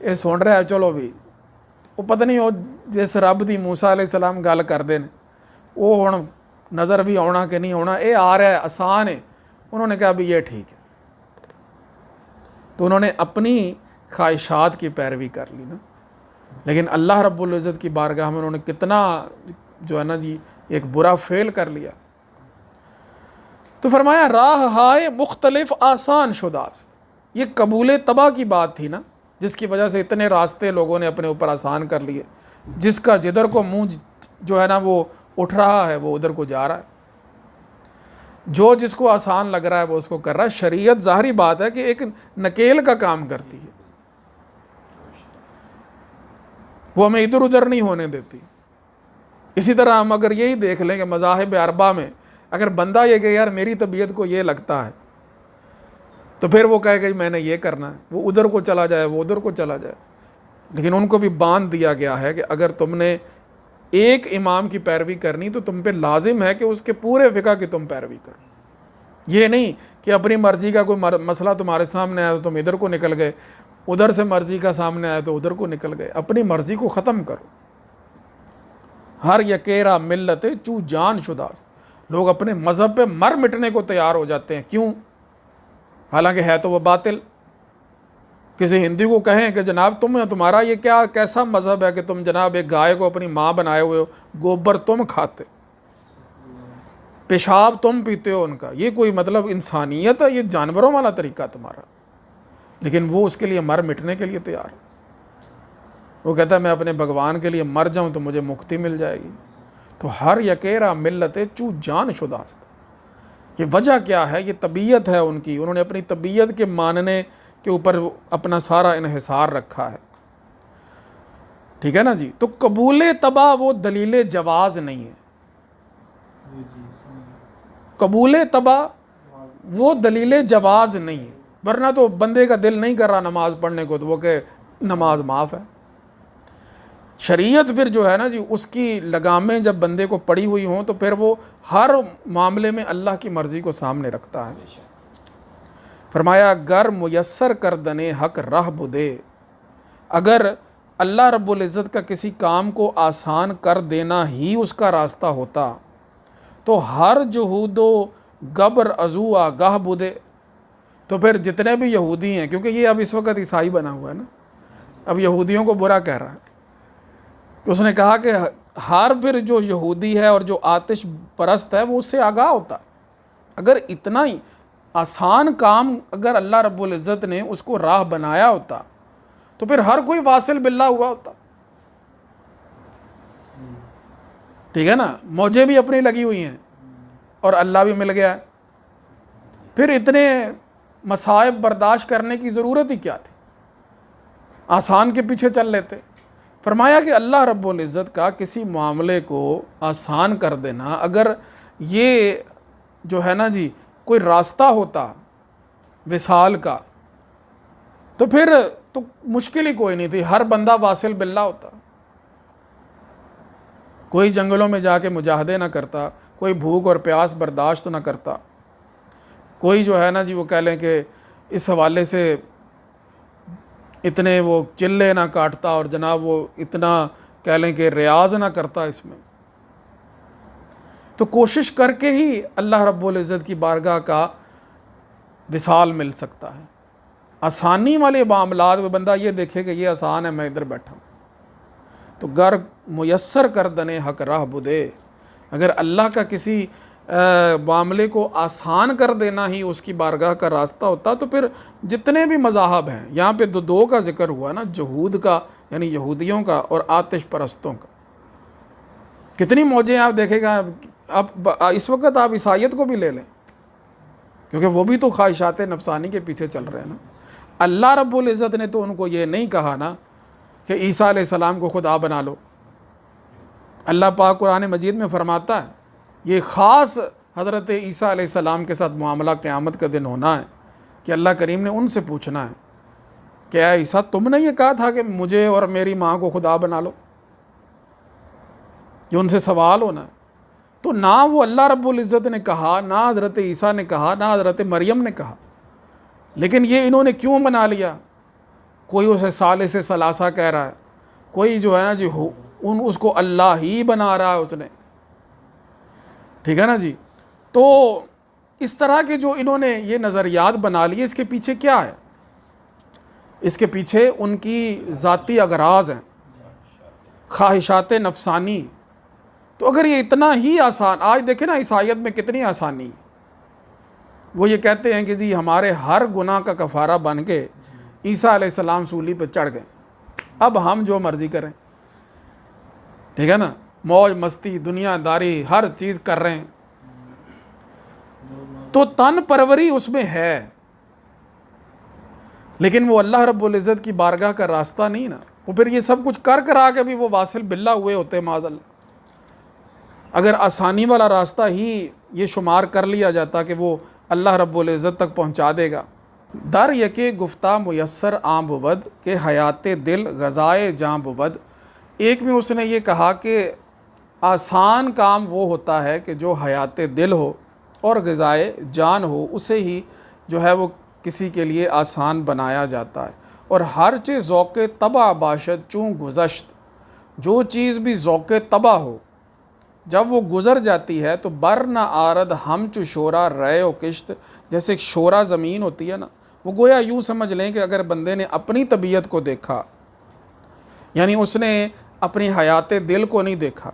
یہ سن رہا ہے، چلو بھی وہ پتہ نہیں وہ جس رب دی موسیٰ علیہ السلام گل کرتے ہیں وہ ہن نظر بھی آنا کہ نہیں آنا، یہ آ رہا ہے آسان ہے، انہوں نے کہا بھی یہ ٹھیک ہے۔ تو انہوں نے اپنی خواہشات کی پیروی کر لی نا، لیکن اللہ رب العزت کی بارگاہ میں انہوں نے کتنا جو ہے نا جی ایک برا فعل کر لیا۔ تو فرمایا راہ ہائے مختلف آسان شداست، یہ قبول طبع کی بات تھی نا، جس کی وجہ سے اتنے راستے لوگوں نے اپنے اوپر آسان کر لیے، جس کا جدھر کو منہ جو ہے نا وہ اٹھ رہا ہے وہ ادھر کو جا رہا ہے، جو جس کو آسان لگ رہا ہے وہ اس کو کر رہا ہے۔ شریعت ظاہری بات ہے کہ ایک نکیل کا کام کرتی ہے، وہ ہمیں ادھر ادھر نہیں ہونے دیتی۔ اسی طرح ہم اگر یہی دیکھ لیں کہ مذاہب اربعہ میں اگر بندہ یہ کہ یار میری طبیعت کو یہ لگتا ہے تو پھر وہ کہے کہ میں نے یہ کرنا ہے، وہ ادھر کو چلا جائے، وہ ادھر کو چلا جائے، لیکن ان کو بھی باندھ دیا گیا ہے کہ اگر تم نے ایک امام کی پیروی کرنی تو تم پہ لازم ہے کہ اس کے پورے فقہ کی تم پیروی کرو۔ یہ نہیں کہ اپنی مرضی کا کوئی مسئلہ تمہارے سامنے آیا تو تم ادھر کو نکل گئے، ادھر سے مرضی کا سامنے آیا تو ادھر کو نکل گئے، اپنی مرضی کو ختم کرو۔ ہر یکیرا ملت چو جان شداست، لوگ اپنے مذہب پہ مر مٹنے کو تیار ہو جاتے ہیں، کیوں؟ حالانکہ ہے تو وہ باطل۔ کسی ہندو کو کہیں کہ جناب تمہارا یہ کیسا مذہب ہے کہ تم جناب ایک گائے کو اپنی ماں بنائے ہوئے ہو، گوبر تم کھاتے، پیشاب تم پیتے ہو ان کا، یہ کوئی مطلب انسانیت ہے؟ یہ جانوروں والا طریقہ تمہارا۔ لیکن وہ اس کے لیے مر مٹنے کے لیے تیار ہے، وہ کہتا ہے میں اپنے بھگوان کے لیے مر جاؤں تو مجھے مکتی مل جائے گی۔ تو ہر یکیرا ملت چو جان شداست، یہ وجہ کیا ہے؟ یہ طبیعت ہے ان کی، انہوں نے اپنی طبیعت کے ماننے کے اوپر اپنا سارا انحصار رکھا ہے، ٹھیک ہے نا جی۔ تو قبول طبع وہ دلیل جواز نہیں ہے، قبول طبع وہ دلیل جواز نہیں ہے، ورنہ تو بندے کا دل نہیں کر رہا نماز پڑھنے کو تو وہ کہ نماز معاف ہے۔ شریعت پھر جو ہے نا جی اس کی لگامیں جب بندے کو پڑی ہوئی ہوں تو پھر وہ ہر معاملے میں اللہ کی مرضی کو سامنے رکھتا ہے۔ فرمایا گر میسر کر دنے حق راہ بدے، اگر اللہ رب العزت کا کسی کام کو آسان کر دینا ہی اس کا راستہ ہوتا تو ہر جہود و گبر ازو آگاہ بدے، تو پھر جتنے بھی یہودی ہیں، کیونکہ یہ اب اس وقت عیسائی بنا ہوا ہے نا، اب یہودیوں کو برا کہہ رہا ہے، اس نے کہا کہ ہر پھر جو یہودی ہے اور جو آتش پرست ہے وہ اس سے آگاہ ہوتا ہے۔ اگر اتنا ہی آسان کام اگر اللہ رب العزت نے اس کو راہ بنایا ہوتا تو پھر ہر کوئی واصل باللہ ہوا ہوتا، ٹھیک ہے نا۔ موجیں بھی اپنی لگی ہوئی ہیں اور اللہ بھی مل گیا ہے، پھر اتنے مصائب برداشت کرنے کی ضرورت ہی کیا تھی؟ آسان کے پیچھے چل لیتے۔ فرمایا کہ اللہ رب العزت کا کسی معاملے کو آسان کر دینا، اگر یہ جو ہے نا جی کوئی راستہ ہوتا وصال کا تو پھر تو مشکل ہی کوئی نہیں تھی، ہر بندہ واصل باللہ ہوتا، کوئی جنگلوں میں جا کے مجاہدے نہ کرتا، کوئی بھوک اور پیاس برداشت نہ کرتا، کوئی جو ہے نا جی وہ کہہ لیں کہ اس حوالے سے اتنے وہ چلے نہ کاٹتا اور جناب وہ اتنا کہہ لیں کہ ریاض نہ کرتا اس میں۔ تو کوشش کر کے ہی اللہ رب العزت کی بارگاہ کا وصال مل سکتا ہے۔ آسانی والے معاملات میں بندہ یہ دیکھے کہ یہ آسان ہے، میں ادھر بیٹھا ہوں، تو گر میسر کر دنے حق راہ بدے، اگر اللہ کا کسی معاملے کو آسان کر دینا ہی اس کی بارگاہ کا راستہ ہوتا تو پھر جتنے بھی مذاہب ہیں، یہاں پہ دو کا ذکر ہوا نا، جہود کا یعنی یہودیوں کا اور آتش پرستوں کا، کتنی موجیں آپ دیکھے گا۔ اب اس وقت آپ عیسائیت کو بھی لے لیں، کیونکہ وہ بھی تو خواہشات نفسانی کے پیچھے چل رہے ہیں نا۔ اللہ رب العزت نے تو ان کو یہ نہیں کہا نا کہ عیسیٰ علیہ السلام کو خدا بنا لو۔ اللہ پاک قرآن مجید میں فرماتا ہے یہ خاص حضرت عیسیٰ علیہ السلام کے ساتھ معاملہ قیامت کا دن ہونا ہے کہ اللہ کریم نے ان سے پوچھنا ہے کہ اے عیسیٰ تم نے یہ کہا تھا کہ مجھے اور میری ماں کو خدا بنا لو، یہ ان سے سوال ہونا ہے۔ تو نہ وہ اللہ رب العزت نے کہا، نہ حضرت عیسیٰ نے کہا، نہ حضرت مریم نے کہا، لیکن یہ انہوں نے کیوں بنا لیا؟ کوئی اسے ثالث ثلاثہ کہہ رہا ہے، کوئی جو ہے نا جی اس کو اللہ ہی بنا رہا ہے اس نے، ٹھیک ہے نا جی۔ تو اس طرح کے جو انہوں نے یہ نظریات بنا لیے، اس کے پیچھے کیا ہے؟ اس کے پیچھے ان کی ذاتی اغراض ہیں، خواہشات نفسانی۔ تو اگر یہ اتنا ہی آسان، آج دیکھیں نا عیسائیت میں کتنی آسانی، وہ یہ کہتے ہیں کہ جی ہمارے ہر گناہ کا کفارہ بن کے عیسیٰ علیہ السلام سولی پہ چڑھ گئے، اب ہم جو مرضی کریں، ٹھیک ہے نا، موج مستی دنیا داری ہر چیز کر رہے ہیں۔ تو تن پروری اس میں ہے، لیکن وہ اللہ رب العزت کی بارگاہ کا راستہ نہیں نا۔ وہ پھر یہ سب کچھ کر آ کے بھی وہ واصل باللہ ہوئے ہوتے معاذ اللہ۔ اگر آسانی والا راستہ ہی یہ شمار کر لیا جاتا کہ وہ اللہ رب العزت تک پہنچا دے گا۔ در یکے گفتہ میسر عام بود کہ حیات دل غذائے جاں بود۔ ایک میں اس نے یہ کہا کہ آسان کام وہ ہوتا ہے کہ جو حیات دل ہو اور غذائے جان ہو، اسے ہی جو ہے وہ کسی کے لیے آسان بنایا جاتا ہے۔ اور ہر چیز ذوق طبع باشد چوں گذشت، جو چیز بھی ذوق طبع ہو جب وہ گزر جاتی ہے تو بر نہ آرد ہم چو شورا رے و کشت، جیسے ایک شورا زمین ہوتی ہے نا، وہ گویا یوں سمجھ لیں کہ اگر بندے نے اپنی طبیعت کو دیکھا، یعنی اس نے اپنی حیات دل کو نہیں دیکھا،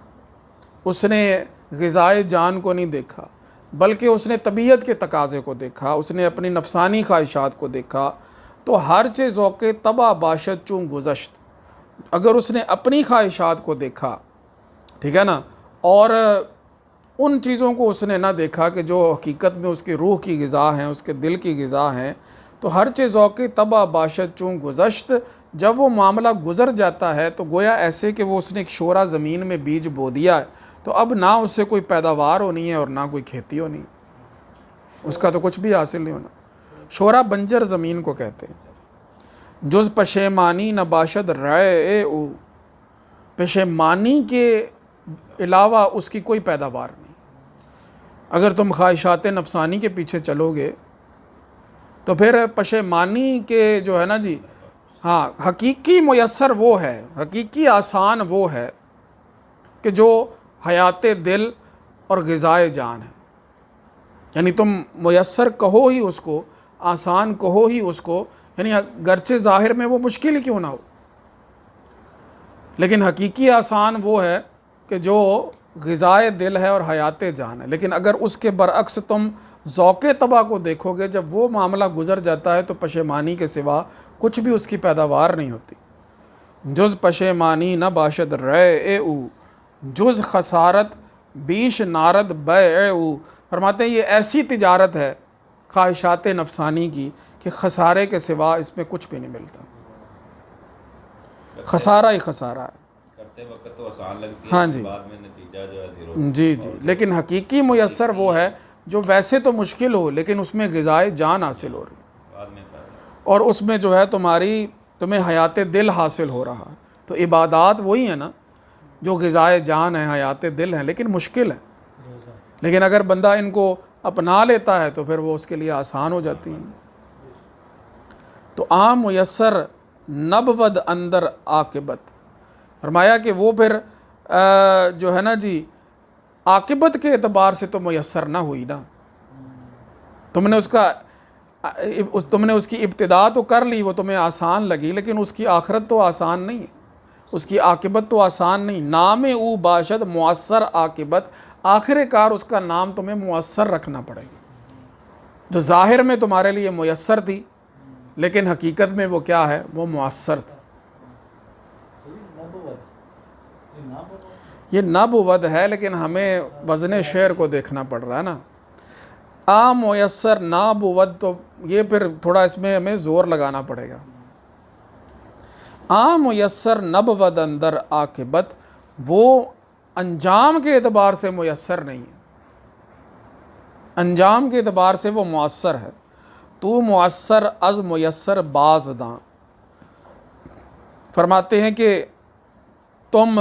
اس نے غذائے جان کو نہیں دیکھا، بلکہ اس نے طبیعت کے تقاضے کو دیکھا، اس نے اپنی نفسانی خواہشات کو دیکھا، تو ہر چیز ذوق طبع باشد چوں گذشت، اگر اس نے اپنی خواہشات کو دیکھا، ٹھیک ہے نا، اور ان چیزوں کو اس نے نہ دیکھا کہ جو حقیقت میں اس کی روح کی غذا ہیں، اس کے دل کی غذا ہیں، تو ہر چیز ذوق طبع باشد چوں گذشت، جب وہ معاملہ گزر جاتا ہے تو گویا ایسے کہ وہ اس نے ایک شورا زمین میں بیج بو دیا ہے، تو اب نہ اس سے کوئی پیداوار ہونی ہے اور نہ کوئی کھیتی ہونی ہے، اس کا تو کچھ بھی حاصل نہیں ہونا۔ شورا بنجر زمین کو کہتے ہیں۔ جز پشیمانی نہ باشد رے او، پشیمانی کے علاوہ اس کی کوئی پیداوار نہیں۔ اگر تم خواہشات نفسانی کے پیچھے چلو گے تو پھر پشیمانی کے جو ہے نا جی، ہاں، حقیقی میسر وہ ہے، حقیقی آسان وہ ہے کہ جو حیات دل اور غذائے جان ہے، یعنی تم میسر کہو ہی اس کو، آسان کہو ہی اس کو، یعنی گرچہ ظاہر میں وہ مشکل ہی کیوں نہ ہو، لیکن حقیقی آسان وہ ہے کہ جو غذائے دل ہے اور حیات جان ہے۔ لیکن اگر اس کے برعکس تم ذوق طبع کو دیکھو گے، جب وہ معاملہ گزر جاتا ہے تو پشیمانی کے سوا کچھ بھی اس کی پیداوار نہیں ہوتی۔ جز پشیمانی نہ باشد رے او، جز خسارت بیش نارد بے او۔ فرماتے ہیں یہ ایسی تجارت ہے خواہشات نفسانی کی کہ خسارے کے سوا اس میں کچھ بھی نہیں ملتا، خسارہ ہی خسارہ ہے۔ کرتے وقت تو آسان لگتی ہے، ہاں جی، بعد میں نتیجہ جو ہے زیرو۔ جی جی، لیکن حقیقی میسر وہ ہے جو ویسے تو مشکل ہو لیکن اس میں غذائے جان حاصل ہو رہی ہے، بعد میں فائدہ۔ اور اس میں جو ہے تمہیں حیات دل حاصل ہو رہا ہے۔ تو عبادات وہی ہیں نا جو غذائے جان ہیں، حیات دل ہیں، لیکن مشکل ہے، لیکن اگر بندہ ان کو اپنا لیتا ہے تو پھر وہ اس کے لیے آسان ہو جاتی ہیں۔ تو عام میسر نبود اندر عاقبت، فرمایا کہ وہ پھر جو ہے نا جی عاقبت کے اعتبار سے تو میسر نہ ہوئی نا، تم نے اس کی ابتدا تو کر لی، وہ تمہیں آسان لگی، لیکن اس کی آخرت تو آسان نہیں ہے، اس کی عاقبت تو آسان نہیں۔ نام او باشد مؤثر عاقبت، آخر کار اس کا نام تمہیں مؤثر رکھنا پڑے گا۔ جو ظاہر میں تمہارے لیے میسر تھی لیکن حقیقت میں وہ کیا ہے، وہ مؤثر تھی۔ یہ نبوت ہے لیکن ہمیں وزن شعر کو دیکھنا پڑ رہا ہے نا۔ آ میسر نبوت، تو یہ پھر تھوڑا اس میں ہمیں زور لگانا پڑے گا۔ آ میسر نبوت اندر عاقبت، وہ انجام کے اعتبار سے میسر نہیں ہے، انجام کے اعتبار سے وہ مؤثر ہے۔ تو مؤثر از میسر باز داں، فرماتے ہیں کہ تم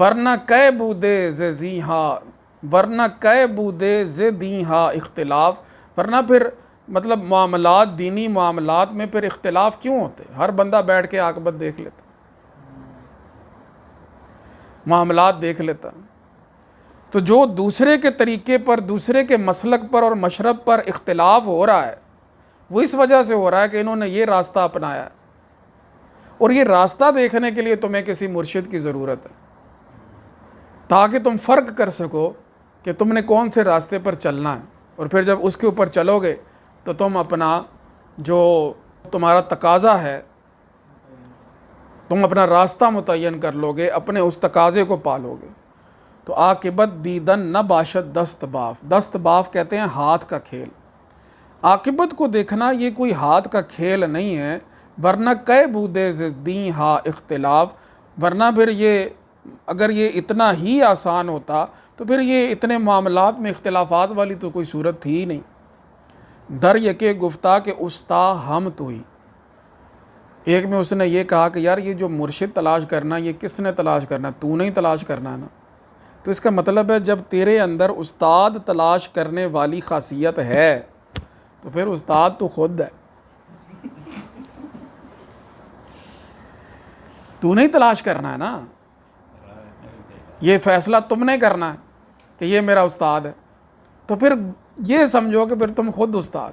ورنہ کئے بودے زی ہا، ورنہ کئے بودے دی ہا اختلاف، ورنہ پھر مطلب معاملات، دینی معاملات میں پھر اختلاف کیوں ہوتے؟ ہر بندہ بیٹھ کے عاقبت دیکھ لیتا، معاملات دیکھ لیتا۔ تو جو دوسرے کے طریقے پر، دوسرے کے مسلک پر اور مشرب پر اختلاف ہو رہا ہے، وہ اس وجہ سے ہو رہا ہے کہ انہوں نے یہ راستہ اپنایا ہے، اور یہ راستہ دیکھنے کے لیے تمہیں کسی مرشد کی ضرورت ہے تاکہ تم فرق کر سکو کہ تم نے کون سے راستے پر چلنا ہے، اور پھر جب اس کے اوپر چلو گے تو تم اپنا جو تمہارا تقاضا ہے، تم اپنا راستہ متعین کر لو گے، اپنے اس تقاضے کو پالو گے۔ تو عاقبت دیدن نہ باشد دست باف، دست باف کہتے ہیں ہاتھ کا کھیل۔ عاقبت کو دیکھنا یہ کوئی ہاتھ کا کھیل نہیں ہے، ورنہ کئے بودے دیں ہا اختلاف، ورنہ پھر یہ اگر یہ اتنا ہی آسان ہوتا تو پھر یہ اتنے معاملات میں اختلافات والی تو کوئی صورت تھی ہی نہیں۔ در یکے گفتہ کہ استا ہم تو ہی، ایک میں اس نے یہ کہا کہ یار یہ جو مرشد تلاش کرنا، یہ کس نے تلاش کرنا؟ تو نہیں تلاش کرنا نا۔ تو اس کا مطلب ہے جب تیرے اندر استاد تلاش کرنے والی خاصیت ہے تو پھر استاد تو خود ہے، تو نہیں تلاش کرنا ہے نا، یہ فیصلہ تم نے کرنا ہے کہ یہ میرا استاد ہے، تو پھر یہ سمجھو کہ پھر تم خود استاد۔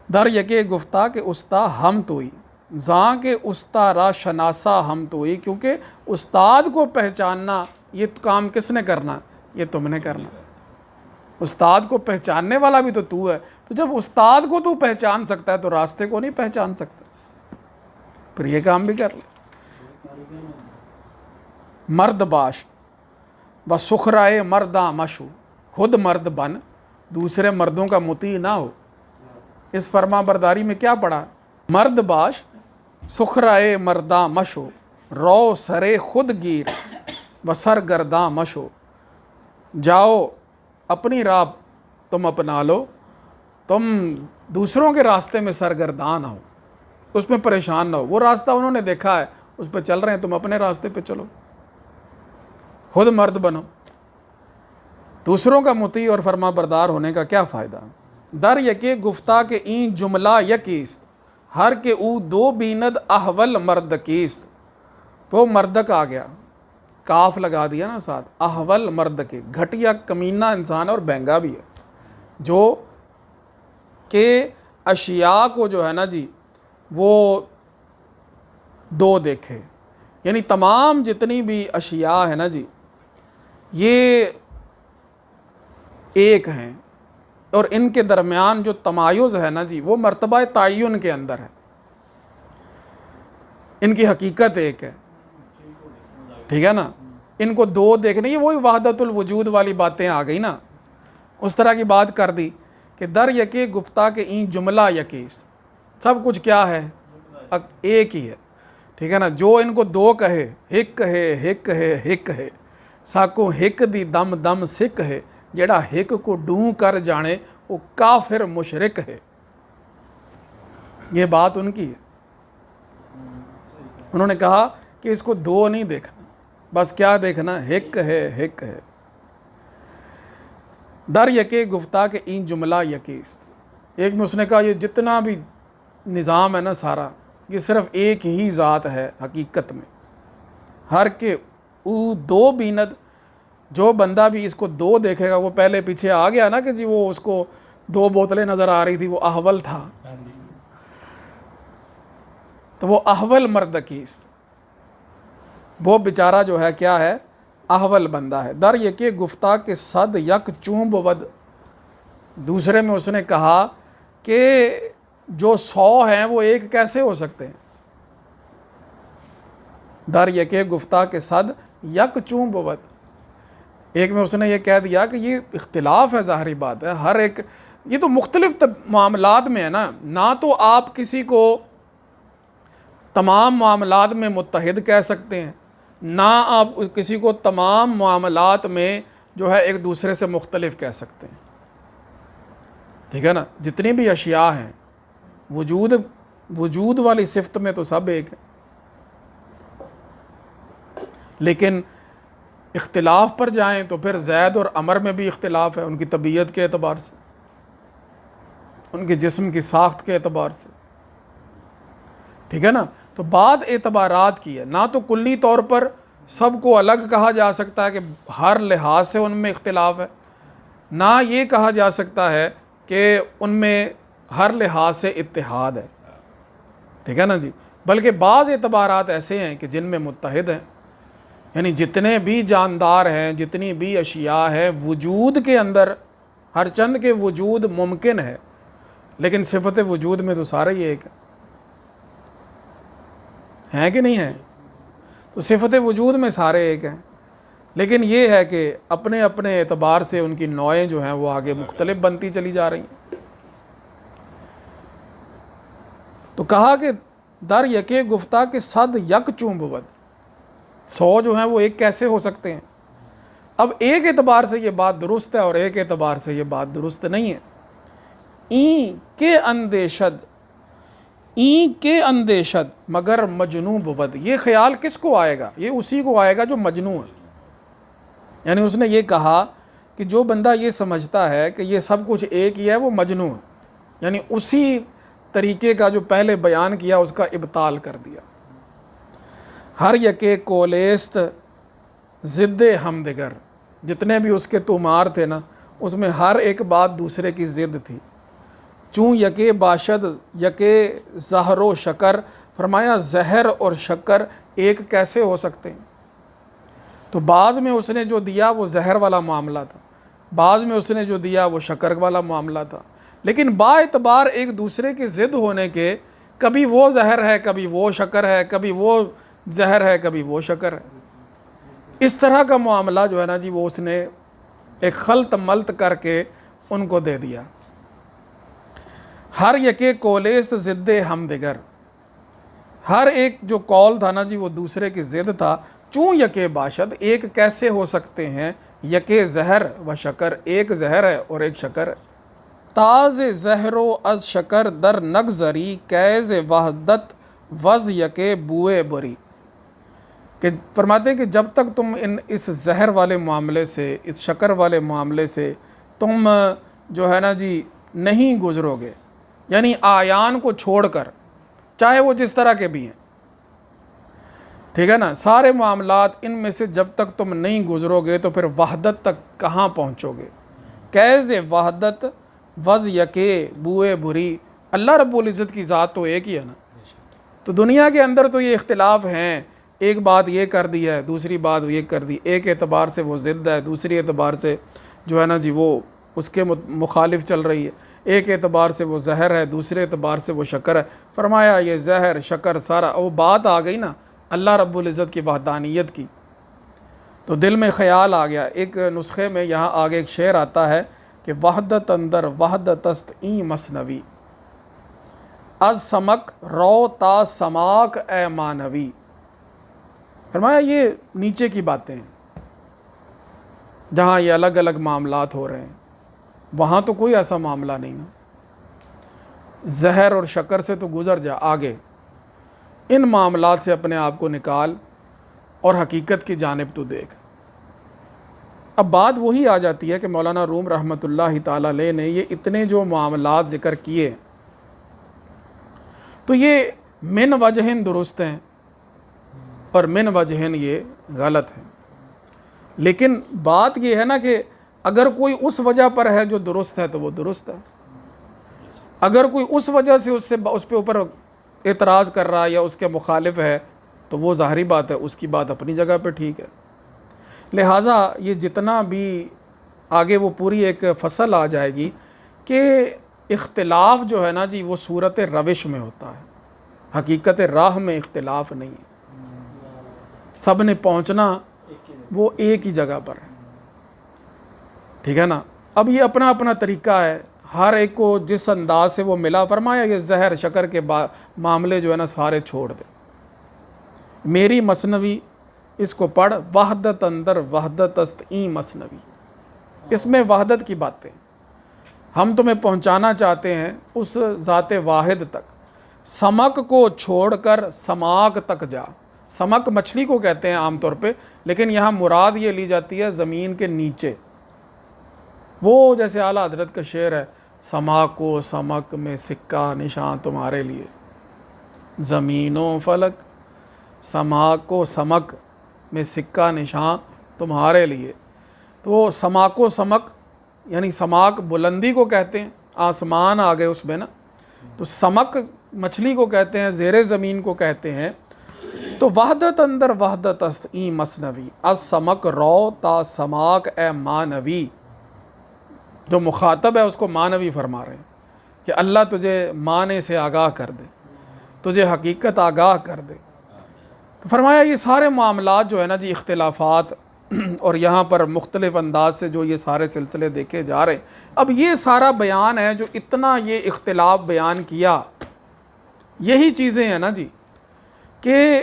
در یکے گفتہ کہ استا ہم توئی، زاں کے استا را شناسا ہم توئی، کیونکہ استاد کو پہچاننا یہ کام کس نے کرنا؟ یہ تم نے کرنا۔ استاد کو پہچاننے والا بھی تو ہے، تو جب استاد کو تو پہچان سکتا ہے تو راستے کو نہیں پہچان سکتا، پھر یہ کام بھی کر لے۔ مرد باش و سخرائے مرداں مشو، خود مرد بن دوسرے مردوں کا مطیع نہ ہو۔ اس فرما برداری میں کیا پڑھا؟ مرد باش سخرائے مرداں مشو، رو سرے خود گیر و سرگرداں مشو، جاؤ اپنی راہ تم اپنا لو، تم دوسروں کے راستے میں سرگرداں نہ ہو، اس میں پریشان نہ ہو۔ وہ راستہ انہوں نے دیکھا ہے، اس پہ چل رہے ہیں، تم اپنے راستے پہ چلو، خود مرد بنو۔ دوسروں کا مطیع اور فرما بردار ہونے کا کیا فائدہ؟ در یکے گفتہ کہ این جملہ یکیست، ہر کے او دو بیند احول مرد کیست۔ تو مردک آ گیا، کاف لگا دیا نا ساتھ، احول مرد کے، گھٹیا کمینہ انسان ہے اور بہنگا بھی ہے، جو کہ اشیاء کو جو ہے نا جی وہ دو دیکھے، یعنی تمام جتنی بھی اشیاء ہے نا جی یہ ایک ہیں، اور ان کے درمیان جو تمایز ہے نا جی وہ مرتبہ تعین کے اندر ہے، ان کی حقیقت ایک ہے، ٹھیک ہے نا۔ ان کو دو دیکھنے، یہ وہی وحدت الوجود والی باتیں آ گئی نا، اس طرح کی بات کر دی کہ در یکے گفتہ کہ این جملہ یکیس، سب کچھ کیا ہے؟ ایک ہی ہے، ٹھیک ہے نا۔ جو ان کو دو کہے، ہک ہے ہک ہے ہک ہے، ساکو ہک دی دم دم سکھ ہے، جیڑا ہک کو ڈوں کر جانے وہ کافر مشرک ہے۔ یہ بات ان کی ہے، انہوں نے کہا کہ اس کو دو نہیں دیکھنا، بس کیا دیکھنا؟ ہک ہے ہک ہے۔ در یکے گفتہ کہ این جملہ یکیست، ایک میں اس نے کہا یہ جتنا بھی نظام ہے نا سارا، یہ صرف ایک ہی ذات ہے حقیقت میں، ہر کے او دو بیند، جو بندہ بھی اس کو دو دیکھے گا، وہ پہلے پیچھے آ گیا نا کہ جی وہ اس کو دو بوتلیں نظر آ رہی تھی، وہ احول تھا، تو وہ احول مرد کیست، وہ بیچارہ جو ہے کیا ہے؟ احول بندہ ہے۔ در یکے گفتہ کہ صد یک چون بود، دوسرے میں اس نے کہا کہ جو 100 ہیں وہ ایک کیسے ہو سکتے ہیں؟ در یکے گفتہ کہ صد یک چون بود، ایک میں اس نے یہ کہہ دیا کہ یہ اختلاف ہے، ظاہری بات ہے، ہر ایک یہ تو مختلف معاملات میں ہے نا، نہ تو آپ کسی کو تمام معاملات میں متحد کہہ سکتے ہیں، نہ آپ کسی کو تمام معاملات میں جو ہے ایک دوسرے سے مختلف کہہ سکتے ہیں، ٹھیک ہے نا۔ جتنی بھی اشیاء ہیں وجود والی صفت میں تو سب ایک ہے، لیکن اختلاف پر جائیں تو پھر زید اور عمر میں بھی اختلاف ہے، ان کی طبیعت کے اعتبار سے، ان کے جسم کی ساخت کے اعتبار سے، ٹھیک ہے نا. تو بعد اعتبارات کی ہے، نہ تو کلی طور پر سب کو الگ کہا جا سکتا ہے کہ ہر لحاظ سے ان میں اختلاف ہے، نہ یہ کہا جا سکتا ہے کہ ان میں ہر لحاظ سے اتحاد ہے، ٹھیک ہے نا جی. بلکہ بعض اعتبارات ایسے ہیں کہ جن میں متحد ہیں، یعنی جتنے بھی جاندار ہیں، جتنی بھی اشیاء ہیں، وجود کے اندر ہر چند کے وجود ممکن ہے، لیکن صفت وجود میں تو سارے ہی ایک ہیں کہ نہیں ہیں. تو صفت وجود میں سارے ایک ہیں، لیکن یہ ہے کہ اپنے اپنے اعتبار سے ان کی نوعیں جو ہیں وہ آگے مختلف بنتی چلی جا رہی ہیں. تو کہا کہ در یکے گفتہ کہ صد یک چوں بود، 100 جو ہیں وہ ایک کیسے ہو سکتے ہیں. اب ایک اعتبار سے یہ بات درست ہے اور ایک اعتبار سے یہ بات درست نہیں ہے. این کے اندیشد، این کے اندیشد مگر مجنوں بود، یہ خیال کس کو آئے گا؟ یہ اسی کو آئے گا جو مجنوں ہے. یعنی اس نے یہ کہا کہ جو بندہ یہ سمجھتا ہے کہ یہ سب کچھ ایک ہی ہے وہ مجنوں ہے، یعنی اسی طریقے کا جو پہلے بیان کیا اس کا ابطال کر دیا. ہر یکے کولیست ضد ہم دگر، جتنے بھی اس کے طومار تھے نا، اس میں ہر ایک بات دوسرے کی ضد تھی. چوں یکے باشد یکے زہر و شکر، فرمایا زہر اور شکر ایک کیسے ہو سکتے ہیں. تو بعض میں اس نے جو دیا وہ زہر والا معاملہ تھا، بعض میں اس نے جو دیا وہ شکر والا معاملہ تھا، لیکن با اعتبار ایک دوسرے کے ضد ہونے کے، کبھی وہ زہر ہے کبھی وہ شکر ہے، کبھی وہ زہر ہے کبھی وہ شکر ہے. اس طرح کا معاملہ جو ہے نا جی وہ اس نے ایک خلط ملط کر کے ان کو دے دیا. ہر یکے کولیست ضد ہم دگر، ہر ایک جو قول تھا نا جی وہ دوسرے کی ضد تھا. چوں یکے باشد، ایک کیسے ہو سکتے ہیں، یکے زہر و شکر، ایک زہر ہے اور ایک شکر ہے. تاز زہر و از شکر در نگذری، کیز وحدت وز یکے بوئے بری. کہ فرماتے ہیں کہ جب تک تم اس زہر والے معاملے سے، اس شکر والے معاملے سے تم جو ہے نا جی نہیں گزرو گے، یعنی آیان کو چھوڑ کر، چاہے وہ جس طرح کے بھی ہیں، ٹھیک ہے نا، سارے معاملات ان میں سے جب تک تم نہیں گزرو گے تو پھر وحدت تک کہاں پہنچو گے. کیز وحدت وز یکے بوئے بری، اللہ رب العزت کی ذات تو ایک ہی ہے نا. تو دنیا کے اندر تو یہ اختلاف ہیں، ایک بات یہ کر دی ہے، دوسری بات یہ کر دی، ایک اعتبار سے وہ ضد ہے، دوسری اعتبار سے جو ہے نا جی وہ اس کے مخالف چل رہی ہے، ایک اعتبار سے وہ زہر ہے، دوسرے اعتبار سے وہ شکر ہے. فرمایا یہ زہر شکر سارا، وہ بات آ گئی نا اللہ رب العزت کی وحدانیت کی، تو دل میں خیال آ گیا. ایک نسخے میں یہاں آگے ایک شعر آتا ہے کہ وحدت اندر وحدت است این مثنوی، از سمک رو تا سماک اے مانوی. فرمایا یہ نیچے کی باتیں ہیں، جہاں یہ الگ الگ معاملات ہو رہے ہیں، وہاں تو کوئی ایسا معاملہ نہیں نا. زہر اور شکر سے تو گزر جا، آگے ان معاملات سے اپنے آپ کو نکال اور حقیقت کی جانب تو دیکھ. اب بات وہی آ جاتی ہے کہ مولانا روم رحمۃ اللہ تعالی علیہ نے یہ اتنے جو معاملات ذکر کیے تو یہ من وجہن درست ہیں اور من وجہن یہ غلط ہے. لیکن بات یہ ہے نا کہ اگر کوئی اس وجہ پر ہے جو درست ہے تو وہ درست ہے، اگر کوئی اس وجہ سے اس پہ اوپر اعتراض کر رہا ہے یا اس کے مخالف ہے تو وہ ظاہری بات ہے، اس کی بات اپنی جگہ پہ ٹھیک ہے. لہٰذا یہ جتنا بھی آگے وہ پوری ایک فصل آ جائے گی کہ اختلاف جو ہے نا جی وہ صورت روش میں ہوتا ہے، حقیقت راہ میں اختلاف نہیں ہے. سب نے پہنچنا وہ ایک ہی جگہ پر ہے، ٹھیک ہے نا. اب یہ اپنا اپنا طریقہ ہے، ہر ایک کو جس انداز سے وہ ملا. فرمایا یہ زہر شکر کے معاملے جو ہے نا سارے چھوڑ دے. میری مثنوی اس کو پڑھ، وحدت اندر وحدت است این مثنوی، اس میں وحدت کی باتیں ہم تمہیں پہنچانا چاہتے ہیں اس ذات واحد تک. سمک کو چھوڑ کر سماک تک جا، سمک مچھلی کو کہتے ہیں عام طور پہ، لیکن یہاں مراد یہ لی جاتی ہے زمین کے نیچے. وہ جیسے اعلیٰ حضرت کا شعر ہے، سماک و سمک میں سکہ نشان تمہارے لیے، زمین و فلک سماک و سمک میں سکہ نشان تمہارے لیے. تو سماک و سمک یعنی سماک بلندی کو کہتے ہیں، آسمان آ گئے اس میں نا، تو سمک مچھلی کو کہتے ہیں، زیر زمین کو کہتے ہیں. تو وحدت اندر وحدت است این مثنوی، از سمک رو تا سماک اے مانوی. جو مخاطب ہے اس کو مانوی فرما رہے ہیں کہ اللہ تجھے معنی سے آگاہ کر دے، تجھے حقیقت آگاہ کر دے. تو فرمایا یہ سارے معاملات جو ہے نا جی، اختلافات اور یہاں پر مختلف انداز سے جو یہ سارے سلسلے دیکھے جا رہے ہیں. اب یہ سارا بیان ہے جو اتنا یہ اختلاف بیان کیا، یہی چیزیں ہیں نا جی کہ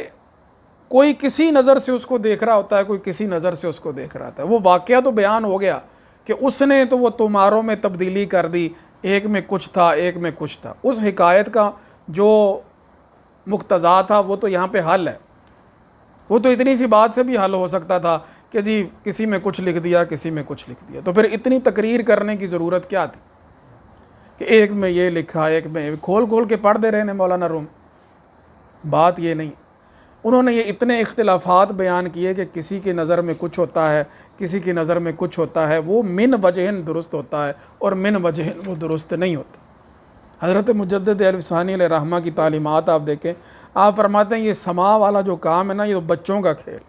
کوئی کسی نظر سے اس کو دیکھ رہا ہوتا ہے، کوئی کسی نظر سے اس کو دیکھ رہا ہوتا ہے. وہ واقعہ تو بیان ہو گیا کہ اس نے تو وہ تمہاروں میں تبدیلی کر دی، ایک میں کچھ تھا ایک میں کچھ تھا. اس حکایت کا جو مقتضا تھا وہ تو یہاں پہ حل ہے. وہ تو اتنی سی بات سے بھی حل ہو سکتا تھا کہ جی کسی میں کچھ لکھ دیا کسی میں کچھ لکھ دیا. تو پھر اتنی تقریر کرنے کی ضرورت کیا تھی کہ ایک میں یہ لکھا ایک میں، کھول کھول کے پڑھ دے رہے ہیں مولانا روم. بات یہ نہیں. انہوں نے یہ اتنے اختلافات بیان کیے کہ کسی کی نظر میں کچھ ہوتا ہے کسی کی نظر میں کچھ ہوتا ہے، وہ من وجہن درست ہوتا ہے اور من وجہن وہ درست نہیں ہوتا. حضرت مجدد اہل ثانی علیہ رحمہ کی تعلیمات آپ دیکھیں، آپ فرماتے ہیں یہ سما والا جو کام ہے نا، یہ تو بچوں کا کھیل.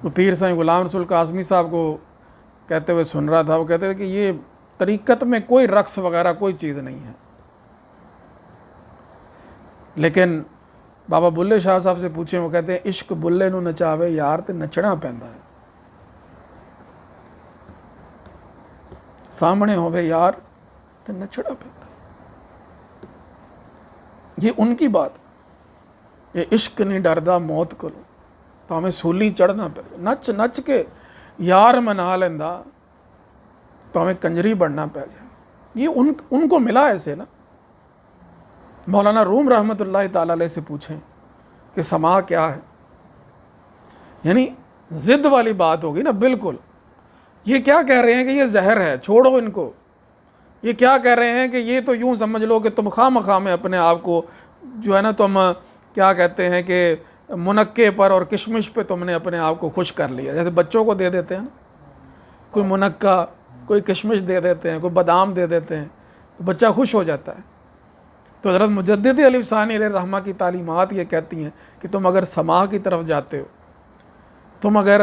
وہ پیر سائیں غلام رسول قاسمی صاحب کو کہتے ہوئے سن رہا تھا، وہ کہتے تھے کہ یہ طریقت میں کوئی رقص وغیرہ کوئی چیز نہیں ہے. لیکن بابا بلے شاہ صاحب سے پوچھیں، وہ کہتے ہیں عشق بلے نو نچاوے یار تے نچنا پیندا ہے. سامنے ہوے یار تے نچنا پیندا. یہ ان کی بات. یہ عشق نہیں ڈردا موت کو، پاویں سولی چڑھنا پے، نچ نچ کے یار منا لیندا پاویں کنجری بننا پہ جائے. یہ ان کو ملا ایسے نا. مولانا روم رحمۃ اللہ تعالی علیہ سے پوچھیں کہ سما کیا ہے، یعنی ضد والی بات ہوگی نا. بالکل یہ کیا کہہ رہے ہیں کہ یہ زہر ہے، چھوڑو ان کو. یہ کیا کہہ رہے ہیں کہ یہ تو یوں سمجھ لو کہ تم خواہ مخواہ میں اپنے آپ کو جو ہے نا، تم کیا کہتے ہیں کہ منقے پر اور کشمش پہ تم نے اپنے آپ کو خوش کر لیا. جیسے بچوں کو دے دیتے ہیں نا، کوئی منقہ کوئی کشمش دے دیتے ہیں، کوئی بادام دے دیتے ہیں تو بچہ خوش ہو جاتا ہے. تو حضرت مجدد علی ثانی علیہ رحمہ کی تعلیمات یہ کہتی ہیں کہ تم اگر سماع کی طرف جاتے ہو، تم اگر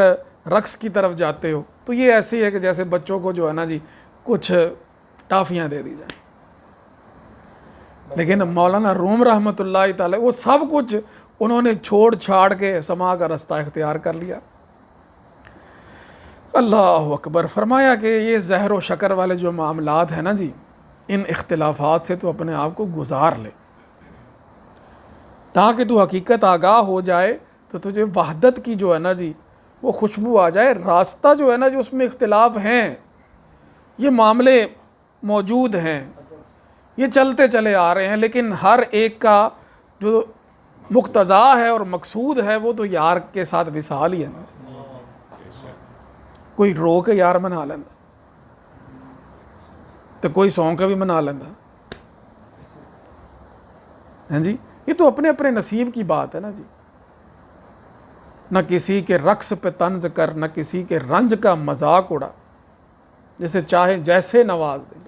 رقص کی طرف جاتے ہو، تو یہ ایسی ہے کہ جیسے بچوں کو جو ہے نا جی کچھ ٹافیاں دے دی جائیں. لیکن مولانا روم رحمۃ اللہ تعالی وہ سب کچھ انہوں نے چھوڑ چھاڑ کے سماع کا رستہ اختیار کر لیا. اللہ اکبر. فرمایا کہ یہ زہر و شکر والے جو معاملات ہیں نا جی، ان اختلافات سے تو اپنے آپ کو گزار لے تاکہ تو حقیقت آگاہ ہو جائے، تو تجھے وحدت کی جو ہے نا جی وہ خوشبو آ جائے. راستہ جو ہے نا جو اس میں اختلاف ہیں، یہ معاملے موجود ہیں، یہ چلتے چلے آ رہے ہیں، لیکن ہر ایک کا جو مقتضا ہے اور مقصود ہے وہ تو یار کے ساتھ وصال ہی ہے نا. کوئی رو کے یار منا لینا تو کوئی سونگ کا بھی منا لینا. ہیں جی، یہ تو اپنے اپنے نصیب کی بات ہے نا جی. نہ کسی کے رقص پہ طنز کر، نہ کسی کے رنج کا مذاق اڑا، جسے چاہے جیسے نواز دیں.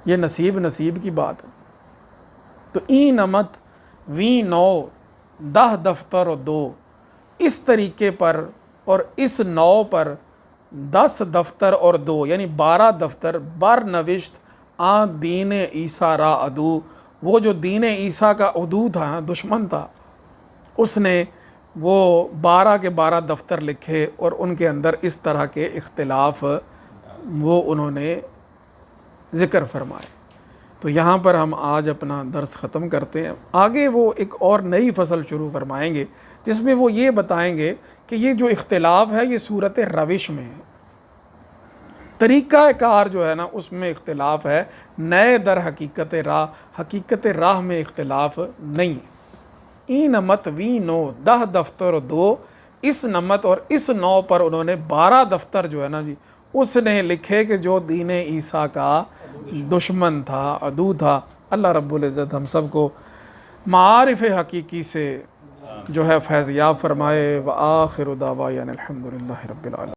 یہ نصیب کی بات ہے. تو این نمت وی نو دہ دفتر و دو، اس طریقے پر اور اس نو پر 10 دفتر اور 2 یعنی 12 دفتر بر نوشت آ دین عیسیٰ را عدو. وہ جو دین عیسیٰ کا عدو تھا، دشمن تھا، اس نے وہ 12 کے 12 دفتر لکھے اور ان کے اندر اس طرح کے اختلاف وہ انہوں نے ذکر فرمائے. تو یہاں پر ہم آج اپنا درس ختم کرتے ہیں. آگے وہ ایک اور نئی فصل شروع فرمائیں گے جس میں وہ یہ بتائیں گے کہ یہ جو اختلاف ہے یہ صورت روش میں ہے. طریقہ کار جو ہے نا اس میں اختلاف ہے، نئے در حقیقت راہ میں اختلاف نہیں ہے۔ ای نمت وی نو 10 دفتر دو، اس نمت اور اس نو پر انہوں نے 12 دفتر جو ہے نا جی اس نے لکھے کہ جو دین عیسیٰ کا دشمن تھا، عدو تھا۔ اللہ رب العزت ہم سب کو معارف حقیقی سے جو ہے فیض یاب فرمائے۔ وآخر دعوانا الحمدللہ رب العالمین۔